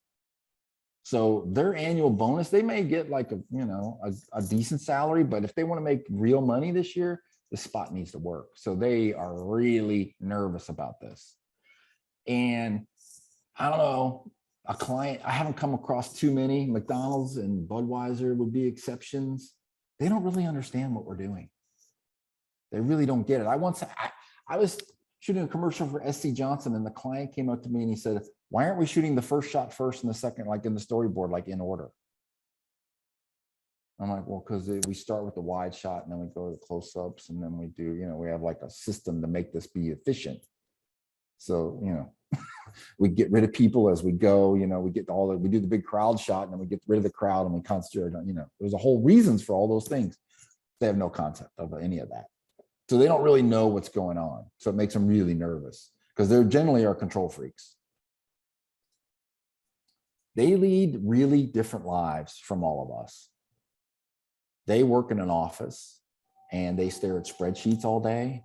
So their annual bonus, they may get like a decent salary, but if they want to make real money this year, the spot needs to work. So they are really nervous about this. And I don't know, a client, I haven't come across too many. McDonald's and Budweiser would be exceptions. They don't really understand what we're doing. They really don't get it. I was shooting a commercial for SC Johnson, and the client came up to me and he said, why aren't we shooting the first shot first and the second, like in the storyboard, like in order? I'm like, well, because we start with the wide shot and then we go to the close-ups, and then we do, we have like a system to make this be efficient. So, we get rid of people as we go, we do the big crowd shot, and then we get rid of the crowd and we concentrate on, there's a whole reasons for all those things. They have no concept of any of that. So they don't really know what's going on. So it makes them really nervous because they're generally our control freaks. They lead really different lives from all of us. They work in an office and they stare at spreadsheets all day,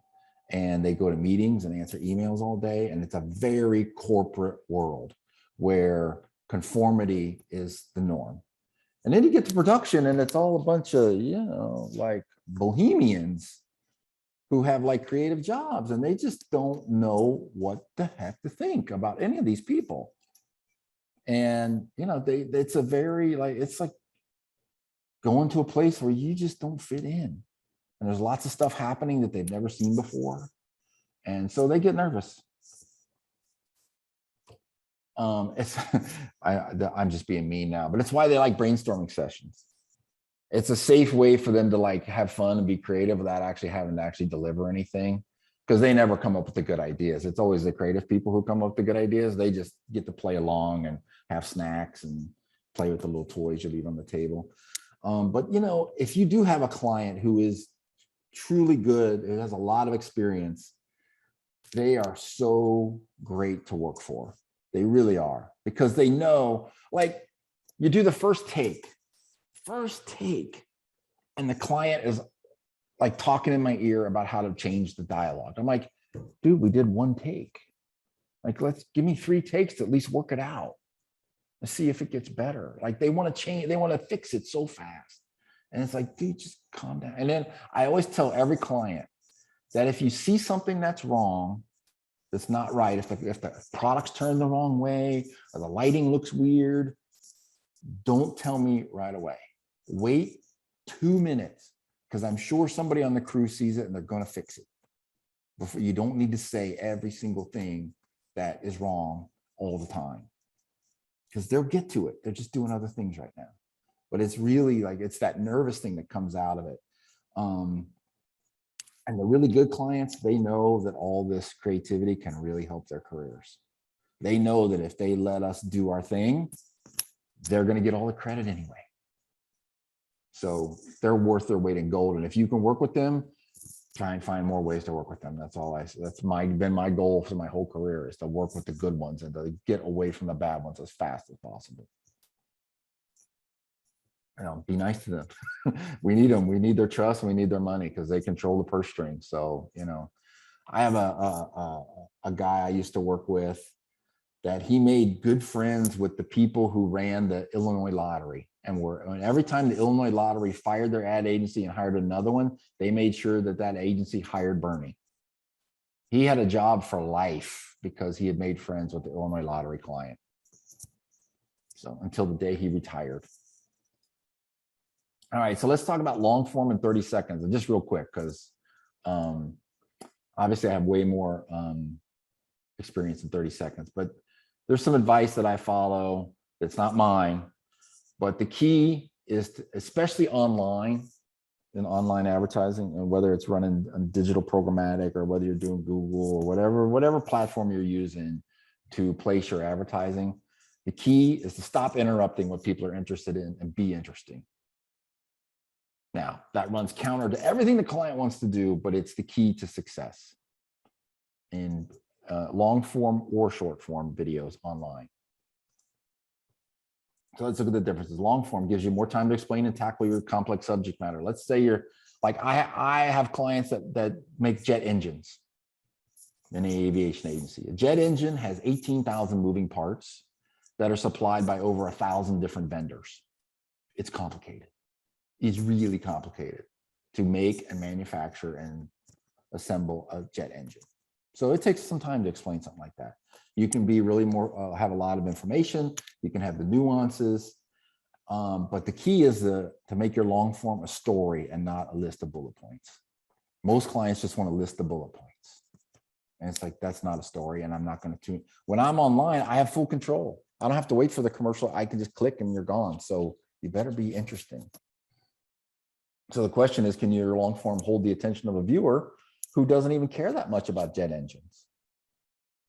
and they go to meetings and answer emails all day. And it's a very corporate world where conformity is the norm. And then you get to production and it's all a bunch of, like bohemians who have like creative jobs, and they just don't know what the heck to think about any of these people. And, it's a very it's like going to a place where you just don't fit in. And there's lots of stuff happening that they've never seen before. And so they get nervous. I'm just being mean now, but it's why they like brainstorming sessions. It's a safe way for them to like have fun and be creative without actually having to actually deliver anything, because they never come up with the good ideas. It's always the creative people who come up with the good ideas. They just get to play along and have snacks and play with the little toys you leave on the table. But if you do have a client who is truly good, who has a lot of experience, they are so great to work for. They really are, because they know, like, you do the first take, and the client is like talking in my ear about how to change the dialogue. I'm like, dude, we did one take. Like, give me 3 takes to at least work it out. Let's see if it gets better. Like, they want to change, they want to fix it so fast. And it's like, dude, just calm down. And then I always tell every client that if you see something that's wrong, that's not right, if the product's turned the wrong way or the lighting looks weird, don't tell me right away. Wait 2 minutes, because I'm sure somebody on the crew sees it and they're going to fix it. Before, you don't need to say every single thing that is wrong all the time, because they'll get to it. They're just doing other things right now. But it's really like, it's that nervous thing that comes out of it. And the really good clients, they know that all this creativity can really help their careers. They know that if they let us do our thing, they're going to get all the credit anyway. So they're worth their weight in gold. And if you can work with them, try and find more ways to work with them. That's been my goal for my whole career, is to work with the good ones and to get away from the bad ones as fast as possible. Be nice to them. We need them. We need their trust. And we need their money, because they control the purse string. So, I have a guy I used to work with that he made good friends with the people who ran the Illinois lottery. And every time the Illinois Lottery fired their ad agency and hired another one, they made sure that that agency hired Bernie. He had a job for life because he had made friends with the Illinois Lottery client. So until the day he retired. All right, so let's talk about long form in 30 seconds, and just real quick, because obviously I have way more experience in 30 seconds, but there's some advice that I follow that's not mine, but the key is to, especially online, in online advertising, and whether it's running on digital programmatic or whether you're doing Google or whatever platform you're using to place your advertising, the key is to stop interrupting what people are interested in and be interesting. Now, that runs counter to everything the client wants to do, but it's the key to success in long form or short form videos online. So let's look at the differences. Long form gives you more time to explain and tackle your complex subject matter. Let's say you're like, I have clients that make jet engines in an aviation agency. A jet engine has 18,000 moving parts that are supplied by over 1,000 different vendors. It's complicated. It's really complicated to make and manufacture and assemble a jet engine. So it takes some time to explain something like that. You can be really more, have a lot of information. You can have the nuances, but the key is to make your long form a story and not a list of bullet points. Most clients just want to list the bullet points. And it's like, that's not a story, and I'm not going to. When I'm online, I have full control. I don't have to wait for the commercial. I can just click and you're gone. So you better be interesting. So the question is, can your long form hold the attention of a viewer who doesn't even care that much about jet engines?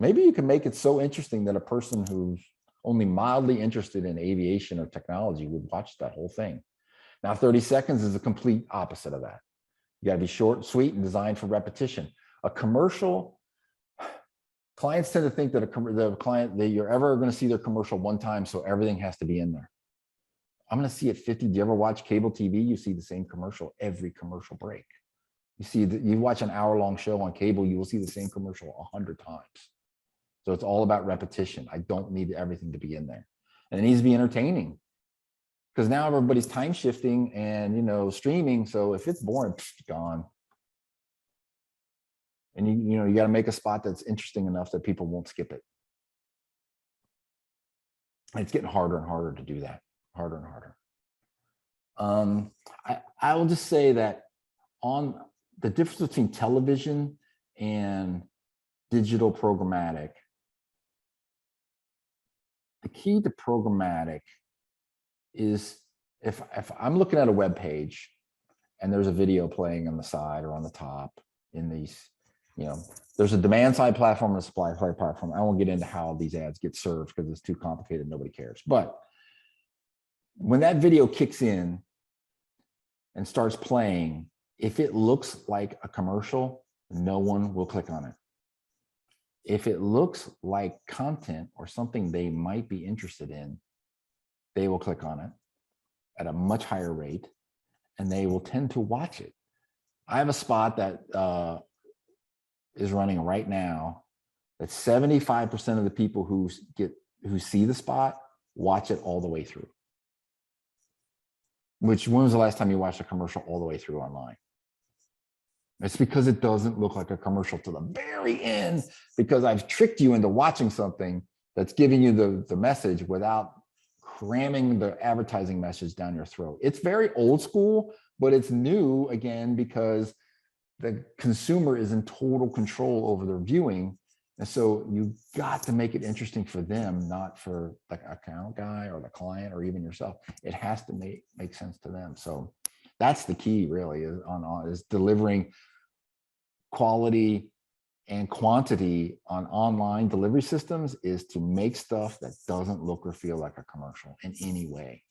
Maybe you can make it so interesting that a person who's only mildly interested in aviation or technology would watch that whole thing. Now, 30 seconds is the complete opposite of that. You got to be short, sweet, and designed for repetition. A commercial, clients tend to think that the client that you're ever going to see their commercial one time, so everything has to be in there. I'm going to see it 50. Do you ever watch cable TV? You see the same commercial every commercial break. You see that you watch an hour-long show on cable, you will see the same commercial 100 times. So it's all about repetition. I don't need everything to be in there. And it needs to be entertaining, because now everybody's time shifting and streaming. So if it's boring, gone. And you got to make a spot that's interesting enough that people won't skip it. And it's getting harder and harder to do that. Harder and harder. I will just say that on the difference between television and digital programmatic, the key to programmatic is if I'm looking at a web page and there's a video playing on the side or on the top in these, there's a demand side platform and a supply side platform. I won't get into how these ads get served because it's too complicated. Nobody cares. But when that video kicks in and starts playing, if it looks like a commercial, no one will click on it. If it looks like content or something they might be interested in, they will click on it at a much higher rate, and they will tend to watch it. I have a spot that is running right now that 75% of the people who see the spot watch it all the way through. When was the last time you watched a commercial all the way through online? It's because it doesn't look like a commercial to the very end, because I've tricked you into watching something that's giving you the message without cramming the advertising message down your throat. It's very old school, but it's new again because the consumer is in total control over their viewing. And so you got to make it interesting for them, not for the account guy or the client or even yourself. It has to make sense to them. So that's the key, really, is delivering quality and quantity on online delivery systems, is to make stuff that doesn't look or feel like a commercial in any way.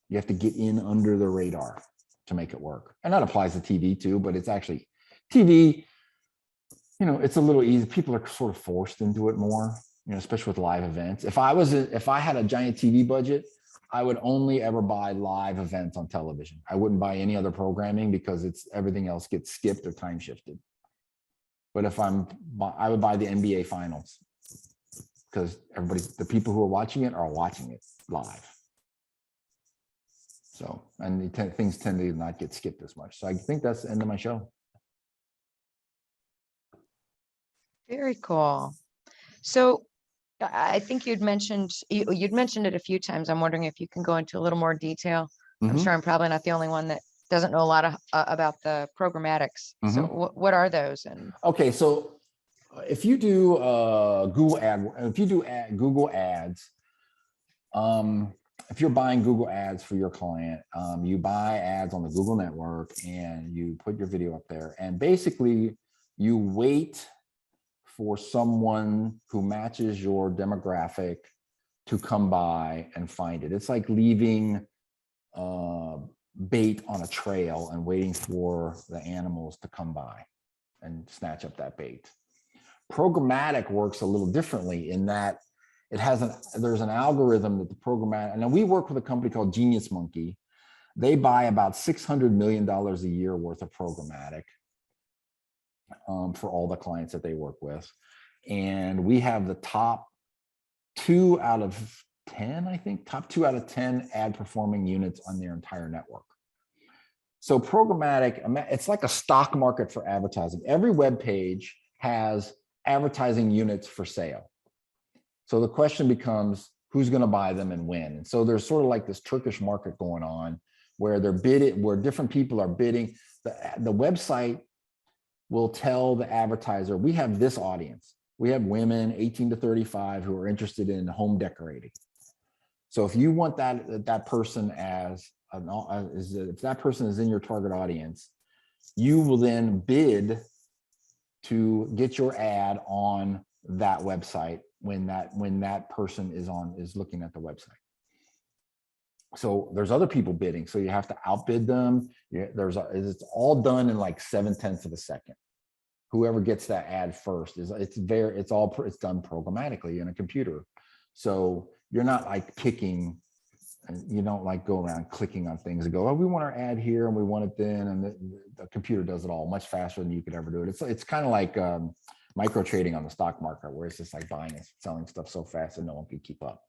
You have to get in under the radar to make it work. And that applies to TV too, but it's actually TV, it's a little easy. People are sort of forced into it more, especially with live events. If I had a giant TV budget, I would only ever buy live events on television. I wouldn't buy any other programming because everything else gets skipped or time shifted. But I would buy the NBA finals because the people who are watching it are watching it live. So, and things tend to not get skipped as much. So I think that's the end of my show. Very cool. So I think you'd mentioned it a few times. I'm wondering if you can go into a little more detail. I'm Mhm. sure I'm probably not the only one that doesn't know a lot of about the programmatics. So what are those? And Okay, so if you do Google ads, if you're buying Google ads for your client, you buy ads on the Google network and you put your video up there, and basically you wait for someone who matches your demographic to come by and find it. It's like leaving bait on a trail and waiting for the animals to come by and snatch up that bait. Programmatic works a little differently in that there's an algorithm that the programmatic, and we work with a company called Genius Monkey. They buy about $600 million a year worth of programmatic for all the clients that they work with. And we have the top 2 out of 10, I think, top 2 out of 10 ad performing units on their entire network. So programmatic, it's like a stock market for advertising. Every web page has advertising units for sale. So the question becomes, who's going to buy them and when? And so there's sort of like this Turkish market going on where they're bidding, where different people are bidding. The website will tell the advertiser, we have this audience. We have women 18 to 35 who are interested in home decorating. So if you want that person if that person is in your target audience, you will then bid to get your ad on that website when that person is looking at the website. So there's other people bidding, so you have to outbid them. It's all done in like 0.7 of a second. Whoever gets that ad first it's done programmatically in a computer. So you're not like picking, and you don't like go around clicking on things and go, oh, we want our ad here and we want it then, and the computer does it all much faster than you could ever do it. It's kind of like micro trading on the stock market, where it's just like buying and selling stuff so fast that no one can keep up.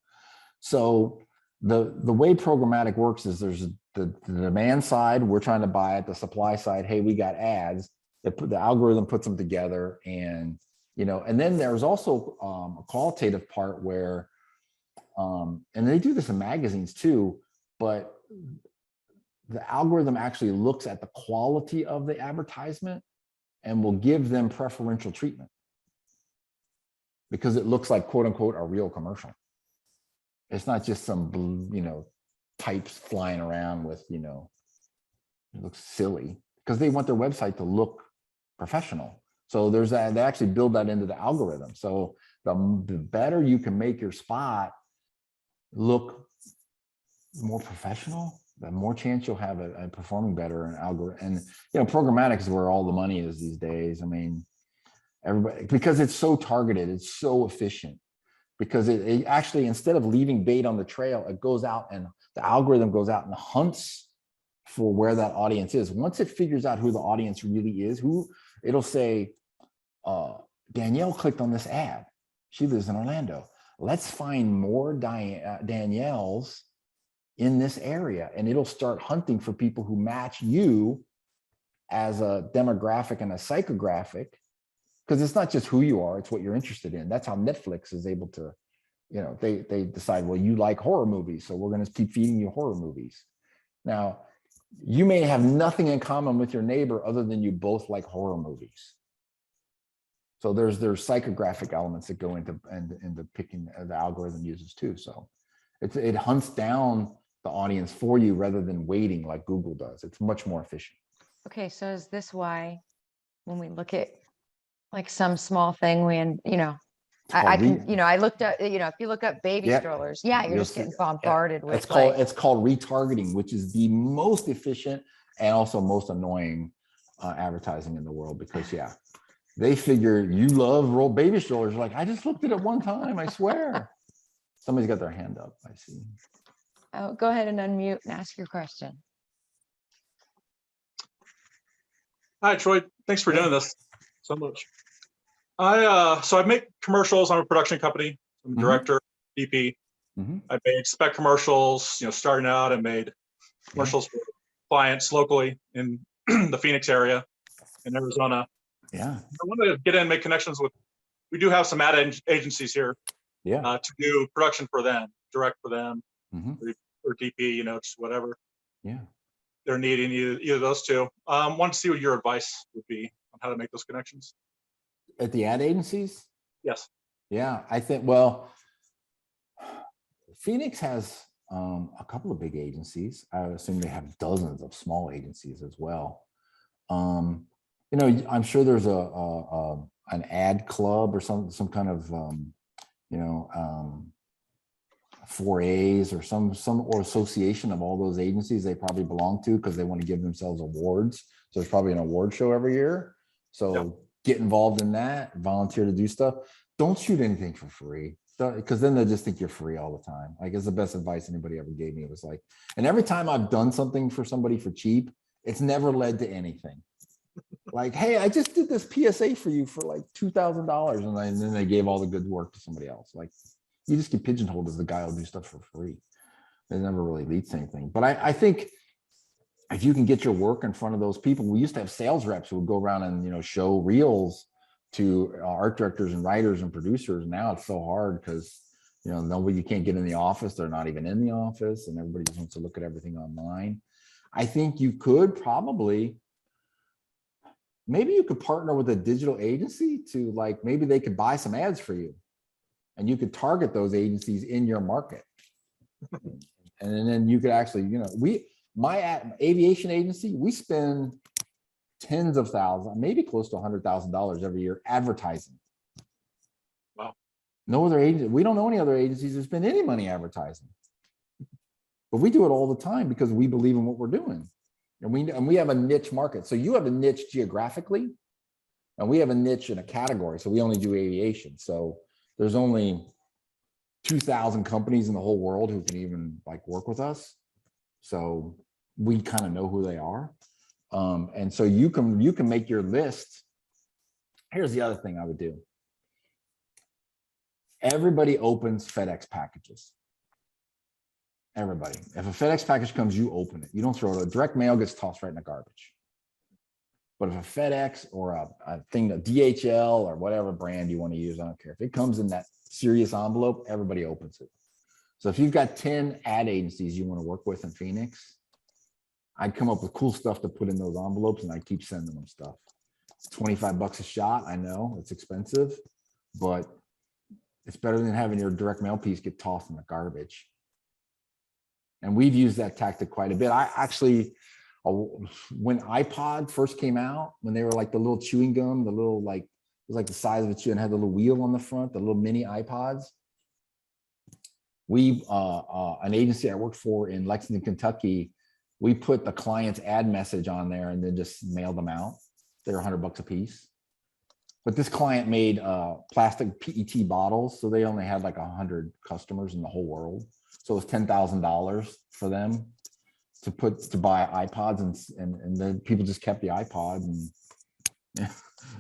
So the way programmatic works is there's the demand side, we're trying to buy it. The supply side, hey, we got ads. The algorithm puts them together, and and then there's also a qualitative part where, and they do this in magazines too, but the algorithm actually looks at the quality of the advertisement and will give them preferential treatment because it looks like, quote unquote, a real commercial. It's not just some, types flying around with, it looks silly, because they want their website to look professional. So there's that, they actually build that into the algorithm. So the better you can make your spot look more professional, the more chance you'll have at performing better in algorithm. And programmatic is where all the money is these days. I mean, everybody, because it's so targeted, it's so efficient, because it actually, instead of leaving bait on the trail, it goes out, and the algorithm goes out and hunts for where that audience is. Once it figures out who the audience really is, it'll say, Danielle clicked on this ad. She lives in Orlando. Let's find more Danielles in this area. And it'll start hunting for people who match you as a demographic and a psychographic, because it's not just who you are, it's what you're interested in. That's how Netflix is able to, they decide, well, you like horror movies, so we're going to keep feeding you horror movies. Now, you may have nothing in common with your neighbor other than you both like horror movies. So there's psychographic elements that go into picking the algorithm uses too. So it hunts down the audience for you rather than waiting like Google does. It's much more efficient. okay, so is this why when we look at like some small thing, I looked at, if you look up baby strollers, you're just getting bombarded with it's called retargeting, which is the most efficient and also most annoying advertising in the world, because they figure you love baby strollers. You're like, I just looked at it one time, I swear. Somebody's got their hand up, I see. Oh, go ahead and unmute and ask your question. Hi, Troy. Thanks for doing this so much. I make commercials. I'm a production company. I'm a director, DP. I made spec commercials. Starting out, I made commercials for clients locally in the Phoenix area in Arizona. Yeah. I want to get in and make connections with, we do have some ad agencies here Yeah. to do production for them, direct for them, Mhm. or DP, just whatever Yeah. they're needing, either of those two. Want to see what your advice would be on how to make those connections. At the ad agencies? Yes. Yeah, I think, well, Phoenix has a couple of big agencies. I would assume they have dozens of small agencies as well. I'm sure there's an ad club or some kind of 4As or some or association of all those agencies they probably belong to, because they want to give themselves awards. So there's probably an award show every year. So Yep. Get involved in that, volunteer to do stuff. Don't shoot anything for free, because then they just think you're free all the time. Like, it's the best advice anybody ever gave me. It was like, and every time I've done something for somebody for cheap, it's never led to anything. Like, hey, I just did this PSA for you for like $2,000, and then they gave all the good work to somebody else. Like, you just get pigeonholed as the guy who'll do stuff for free. It never really leads to anything. But I think if you can get your work in front of those people, we used to have sales reps who would go around and show reels to art directors and writers and producers. Now it's so hard because nobody, you can't get in the office. They're not even in the office, and everybody just wants to look at everything online. I think you could probably, maybe you could partner with a digital agency to, like, maybe they could buy some ads for you, and you could target those agencies in your market. And then you could actually, my aviation agency, we spend tens of thousands, maybe close to $100,000 every year advertising. Wow. No other agent, we don't know any other agencies that spend any money advertising. But we do it all the time because we believe in what we're doing. And we have a niche market. So you have a niche geographically, and we have a niche in a category. So we only do aviation. So there's only 2,000 companies in the whole world who can even work with us. So we kind of know who they are. And so you can make your list. Here's the other thing I would do. Everybody opens FedEx packages. Everybody. If a FedEx package comes, you open it. You don't throw it. A direct mail gets tossed right in the garbage. But if a FedEx or a DHL or whatever brand you want to use, I don't care. If it comes in that serious envelope, everybody opens it. So if you've got 10 ad agencies you want to work with in Phoenix, I'd come up with cool stuff to put in those envelopes, and I keep sending them stuff. It's $25 a shot. I know it's expensive, but it's better than having your direct mail piece get tossed in the garbage. And we've used that tactic quite a bit. I actually, when iPod first came out, when they were like the little chewing gum, the little it was like the size of a chew and had the little wheel on the front, the little mini iPods. We, an agency I worked for in Lexington, Kentucky, we put the client's ad message on there and then just mailed them out. They're $100 a piece. But this client made plastic PET bottles, so they only had like 100 customers in the whole world. So it was $10,000 for them to buy iPods, and then people just kept the iPod, and it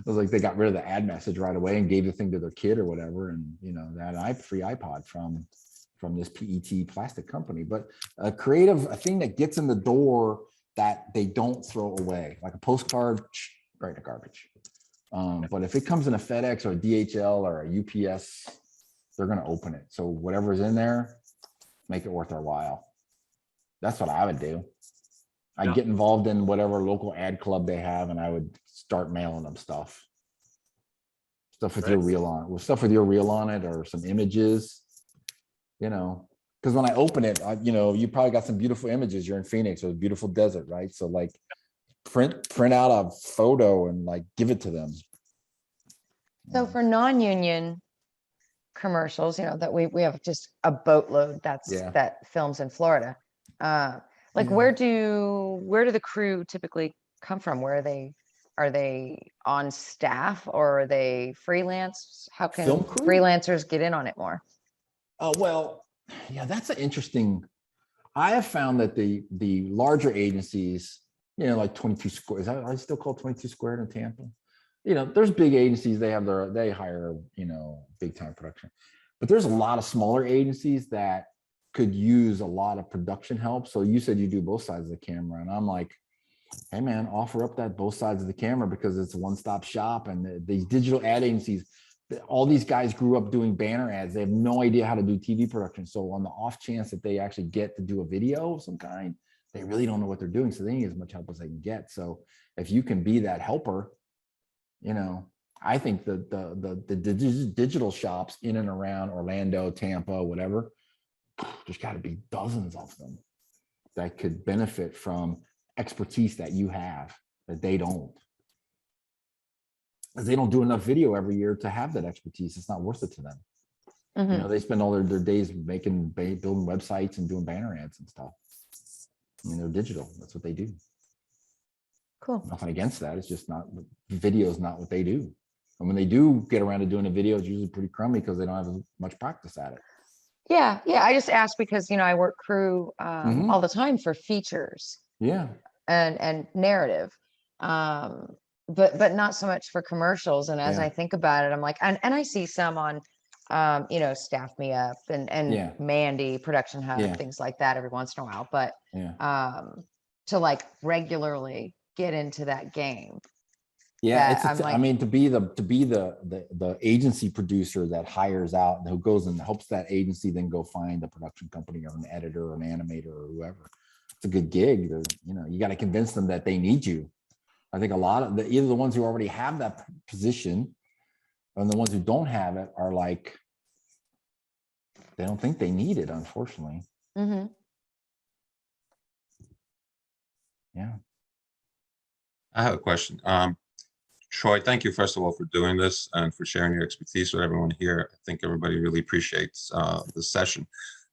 was like they got rid of the ad message right away and gave the thing to their kid or whatever, and they had a free iPod from this PET plastic company. But a thing that gets in the door that they don't throw away, like a postcard, right in the garbage. But if it comes in a FedEx or a DHL or a UPS, they're going to open it. So whatever's in there, make it worth their while. That's what I would do. I'd get involved in whatever local ad club they have, and I would start mailing them stuff with your reel on it, or some images, because when I open it, you probably got some beautiful images. You're in Phoenix, or a beautiful desert, right? So print out a photo and give it to them. So for non-union commercials, that we have just a boatload that films in Florida. Where do the crew typically come from? Where are they on staff, or are they freelance? How can freelancers get in on it more? Well, yeah, that's an interesting. I have found that the larger agencies, like 22 Squared, I still call 22 Squared in Tampa. There's big agencies, they hire, big time production. But there's a lot of smaller agencies that could use a lot of production help. So you said you do both sides of the camera, and I'm like, hey man, offer up that both sides of the camera, because it's a one-stop shop. And these digital ad agencies, all these guys grew up doing banner ads. They have no idea how to do TV production. So on the off chance that they actually get to do a video of some kind, they really don't know what they're doing. So they need as much help as they can get. So if you can be that helper, you know, I think the digital shops in and around Orlando, Tampa, whatever, there's got to be dozens of them that could benefit from expertise that you have that they don't. Because they don't do enough video every year to have that expertise. It's not worth it to them. You know, they spend all their days building websites and doing banner ads and stuff. I mean, they're digital. That's what they do. Cool. Nothing against that. It's just not, video is not what they do. And when they do get around to doing a video, it's usually pretty crummy because they don't have as much practice at it. Yeah. I just asked because, you know, I work crew all the time for features. Yeah. And narrative. But not so much for commercials. And as I think about it, I'm like, and I see some on, you know, Staff Me Up and Mandy, Production Hub, things like that every once in a while. But to like regularly get into that game. Yeah, I'm like, I mean, to be the agency producer that hires out and who goes and helps that agency then go find a production company or an editor or an animator or whoever. It's a good gig. You know, you got to convince them that they need you. I think a lot of either the ones who already have that position and the ones who don't have it are like, they don't think they need it, unfortunately. Yeah. I have a question. Troy, thank you, first of all, for doing this and for sharing your expertise with everyone here. I think everybody really appreciates this session.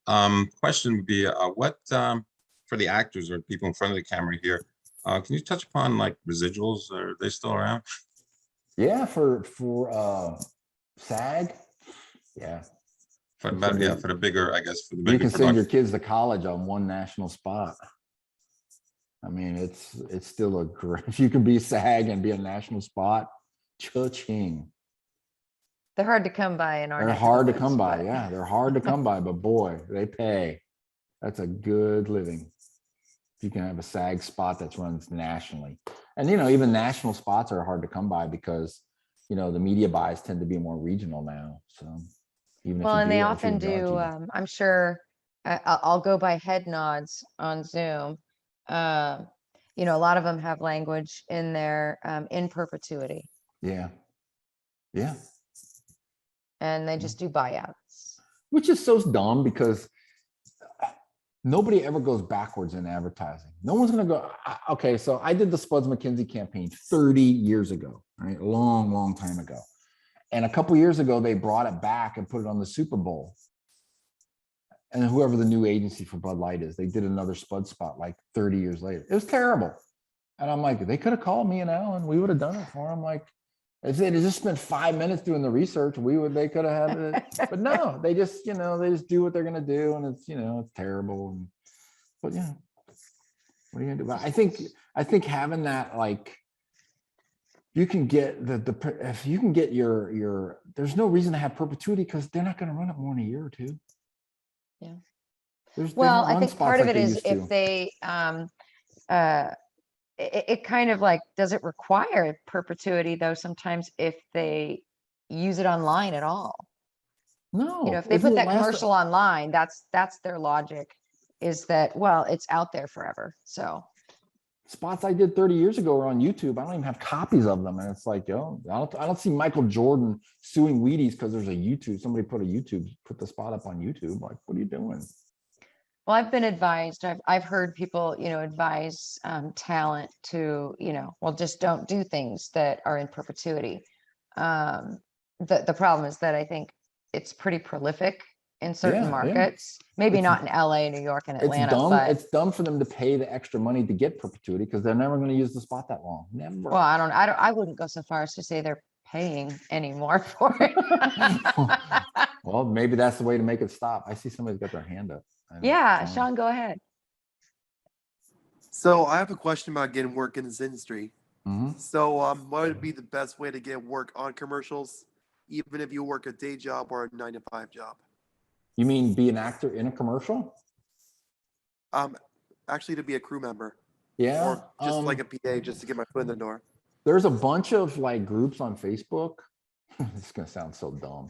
Question would be, what, for the actors or people in front of the camera here, can you touch upon like residuals? Are they still around? Yeah, for SAG. Yeah. For the bigger, I guess, for the bigger you can production. send your kids to college on one national spot. I mean, it's still a great, if you can be SAG and be a national spot, cha-ching. they're hard to come by in our They're hard to come by. Yeah, they're hard to come by, but boy, they pay. That's a good living. You can have a SAG spot that's runs nationally. And, you know, even national spots are hard to come by because, you know, the media buys tend to be more regional now. So even well, if and you they do, often do, I'm sure I'll go by head nods on Zoom. You know, a lot of them have language in there in perpetuity. Yeah. Yeah. And they just do buyouts. Which is so dumb because nobody ever goes backwards in advertising. No one's going to go. Okay, so I did the Spuds McKinsey campaign 30 years ago, right? A long, long time ago. And a couple years ago, they brought it back and put it on the Super Bowl. And whoever the new agency for Bud Light is, they did another Spud spot like 30 years later. It was terrible. And I'm like, they could have called me and Alan. We would have done it for them. Like, if they just spent 5 minutes doing the research, they could have had it. But no, they just, you know, they just do what they're going to do. And it's, you know, it's terrible. But yeah, what are you going to do? But I think having that, like, you can get if you can get your, there's no reason to have perpetuity because they're not going to run it more than a year or two. Yeah. Well, I think part of it is if they, it kind of like, does it require perpetuity though? Sometimes if they use it online at all. No. You know, if they put that commercial online, that's their logic is that, well, it's out there forever. So. Spots I did 30 years ago are on YouTube. I don't even have copies of them. And it's like, yo, I don't see Michael Jordan suing Wheaties because there's a YouTube. Somebody put the spot up on YouTube. Like, what are you doing? Well, I've been advised, I've heard people, you know, advise talent to, you know, well, just don't do things that are in perpetuity. The problem is that I think it's pretty prolific in certain markets, maybe not in LA, New York, and Atlanta. It's dumb for them to pay the extra money to get perpetuity because they're never going to use the spot that long. Never. Well, I wouldn't go so far as to say they're paying anymore for it. Well, maybe that's the way to make it stop. I see somebody's got their hand up. Yeah, Sean, go ahead. So I have a question about getting work in this industry. Mm-hmm. So what would be the best way to get work on commercials, even if you work a day job or a 9-to-5 job? You mean be an actor in a commercial? Actually to be a crew member Yeah. or just like a PA just to get my foot in the door. There's a bunch of like groups on Facebook. This is gonna sound so dumb,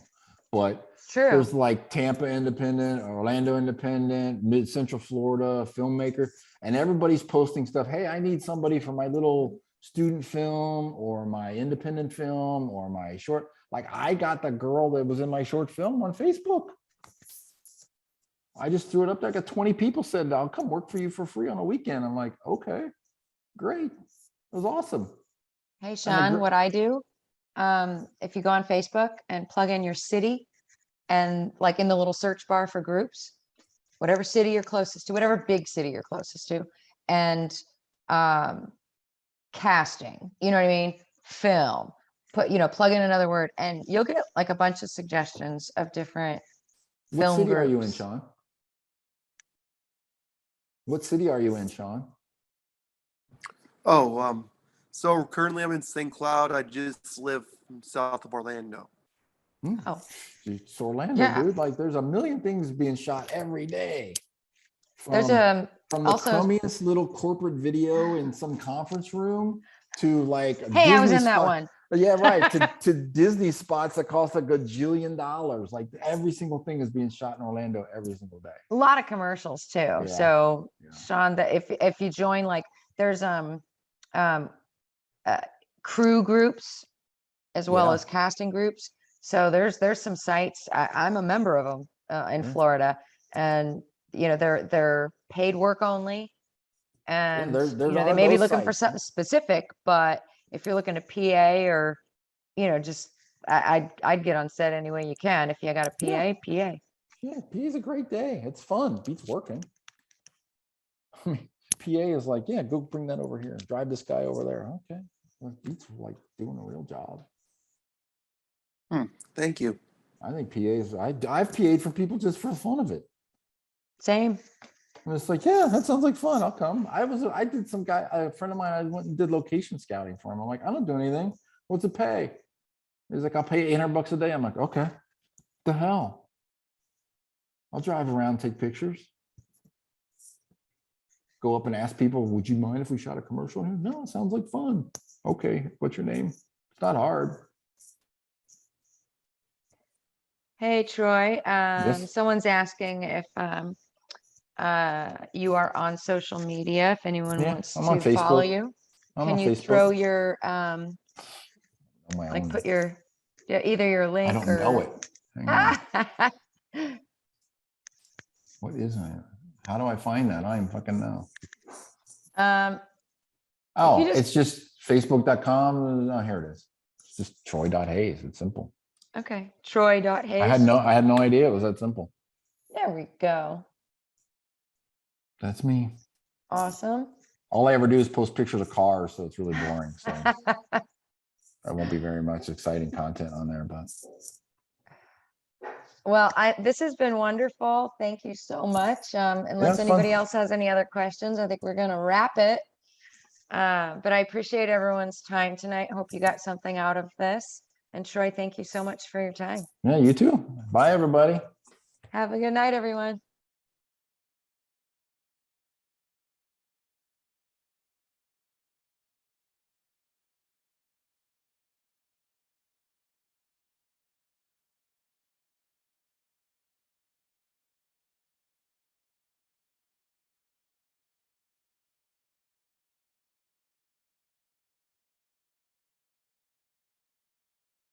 but True. there's like Tampa Independent, Orlando Independent, Mid Central Florida filmmaker, and everybody's posting stuff. Hey, I need somebody for my little student film or my independent film or my short. Like I got the girl that was in my short film on Facebook. I just threw it up there. I got 20 people said, I'll come work for you for free on a weekend. I'm like, okay, great. It was awesome. Hey, Sean, what I do, if you go on Facebook and plug in your city and like in the little search bar for groups, whatever city you're closest to, whatever big city you're closest to, and casting, you know what I mean? Film, plug in another word and you'll get like a bunch of suggestions of different What film city are you in, groups. Sean? What city are you in, Sean? Oh, so currently I'm in St. Cloud. I just live south of Orlando. Oh, It's Orlando, yeah. dude. Like there's a million things being shot every day. There's From the also, crummiest little corporate video in some conference room to like a hey, I was Disney in that spot. one. Yeah, right. To Disney spots that cost a gajillion dollars. Like every single thing is being shot in Orlando every single day. A lot of commercials too. Yeah, So yeah. Sean, if you join, like there's crew groups as well Yeah. as casting groups. So there's some sites. I'm a member of them in Yeah. Florida, and they're paid work only, and there they are may be those looking for sites. something specific. But if you're looking to PA or just I'd get on set any way you can. If you got a PA, Yeah. PA. Yeah, PA is a great day. It's fun. Beats working. I mean, PA is like, yeah, go bring that over here. Drive this guy over there. Okay. Well, beats like doing a real job. Thank you. I think PAs, I've PA'd for people just for the fun of it. Same. And it's like, yeah, that sounds like fun. I'll come. I did some guy, a friend of mine, I went and did location scouting for him. I'm like, I don't do anything. What's it pay? He's like, I'll pay $800 a day. I'm like, okay, the hell. I'll drive around, take pictures. Go up and ask people, would you mind if we shot a commercial here? No, it sounds like fun. Okay, what's your name? It's not hard. Hey, Troy. Yes. Someone's asking if you are on social media, if anyone Yeah, wants I'm on to follow Facebook. you. I'm Can on you Facebook. throw your On my like own. put your either your link I don't or know it. Hang on. What is it? How do I find that? I don't even fucking know. Oh, just- it's just facebook.com. Oh, here it is. It's just troy.hayes. It's simple. Okay, Troy.hayes. I had no idea it was that simple. There we go. That's me. Awesome. All I ever do is post pictures of cars, so it's really boring. So there won't be very much exciting content on there, but Well, this has been wonderful. Thank you so much. Unless it's anybody fun. else has any other questions, I think we're going to wrap it. But I appreciate everyone's time tonight. Hope you got something out of this. And Troy, thank you so much for your time. Yeah, you too. Bye, everybody. Have a good night, everyone.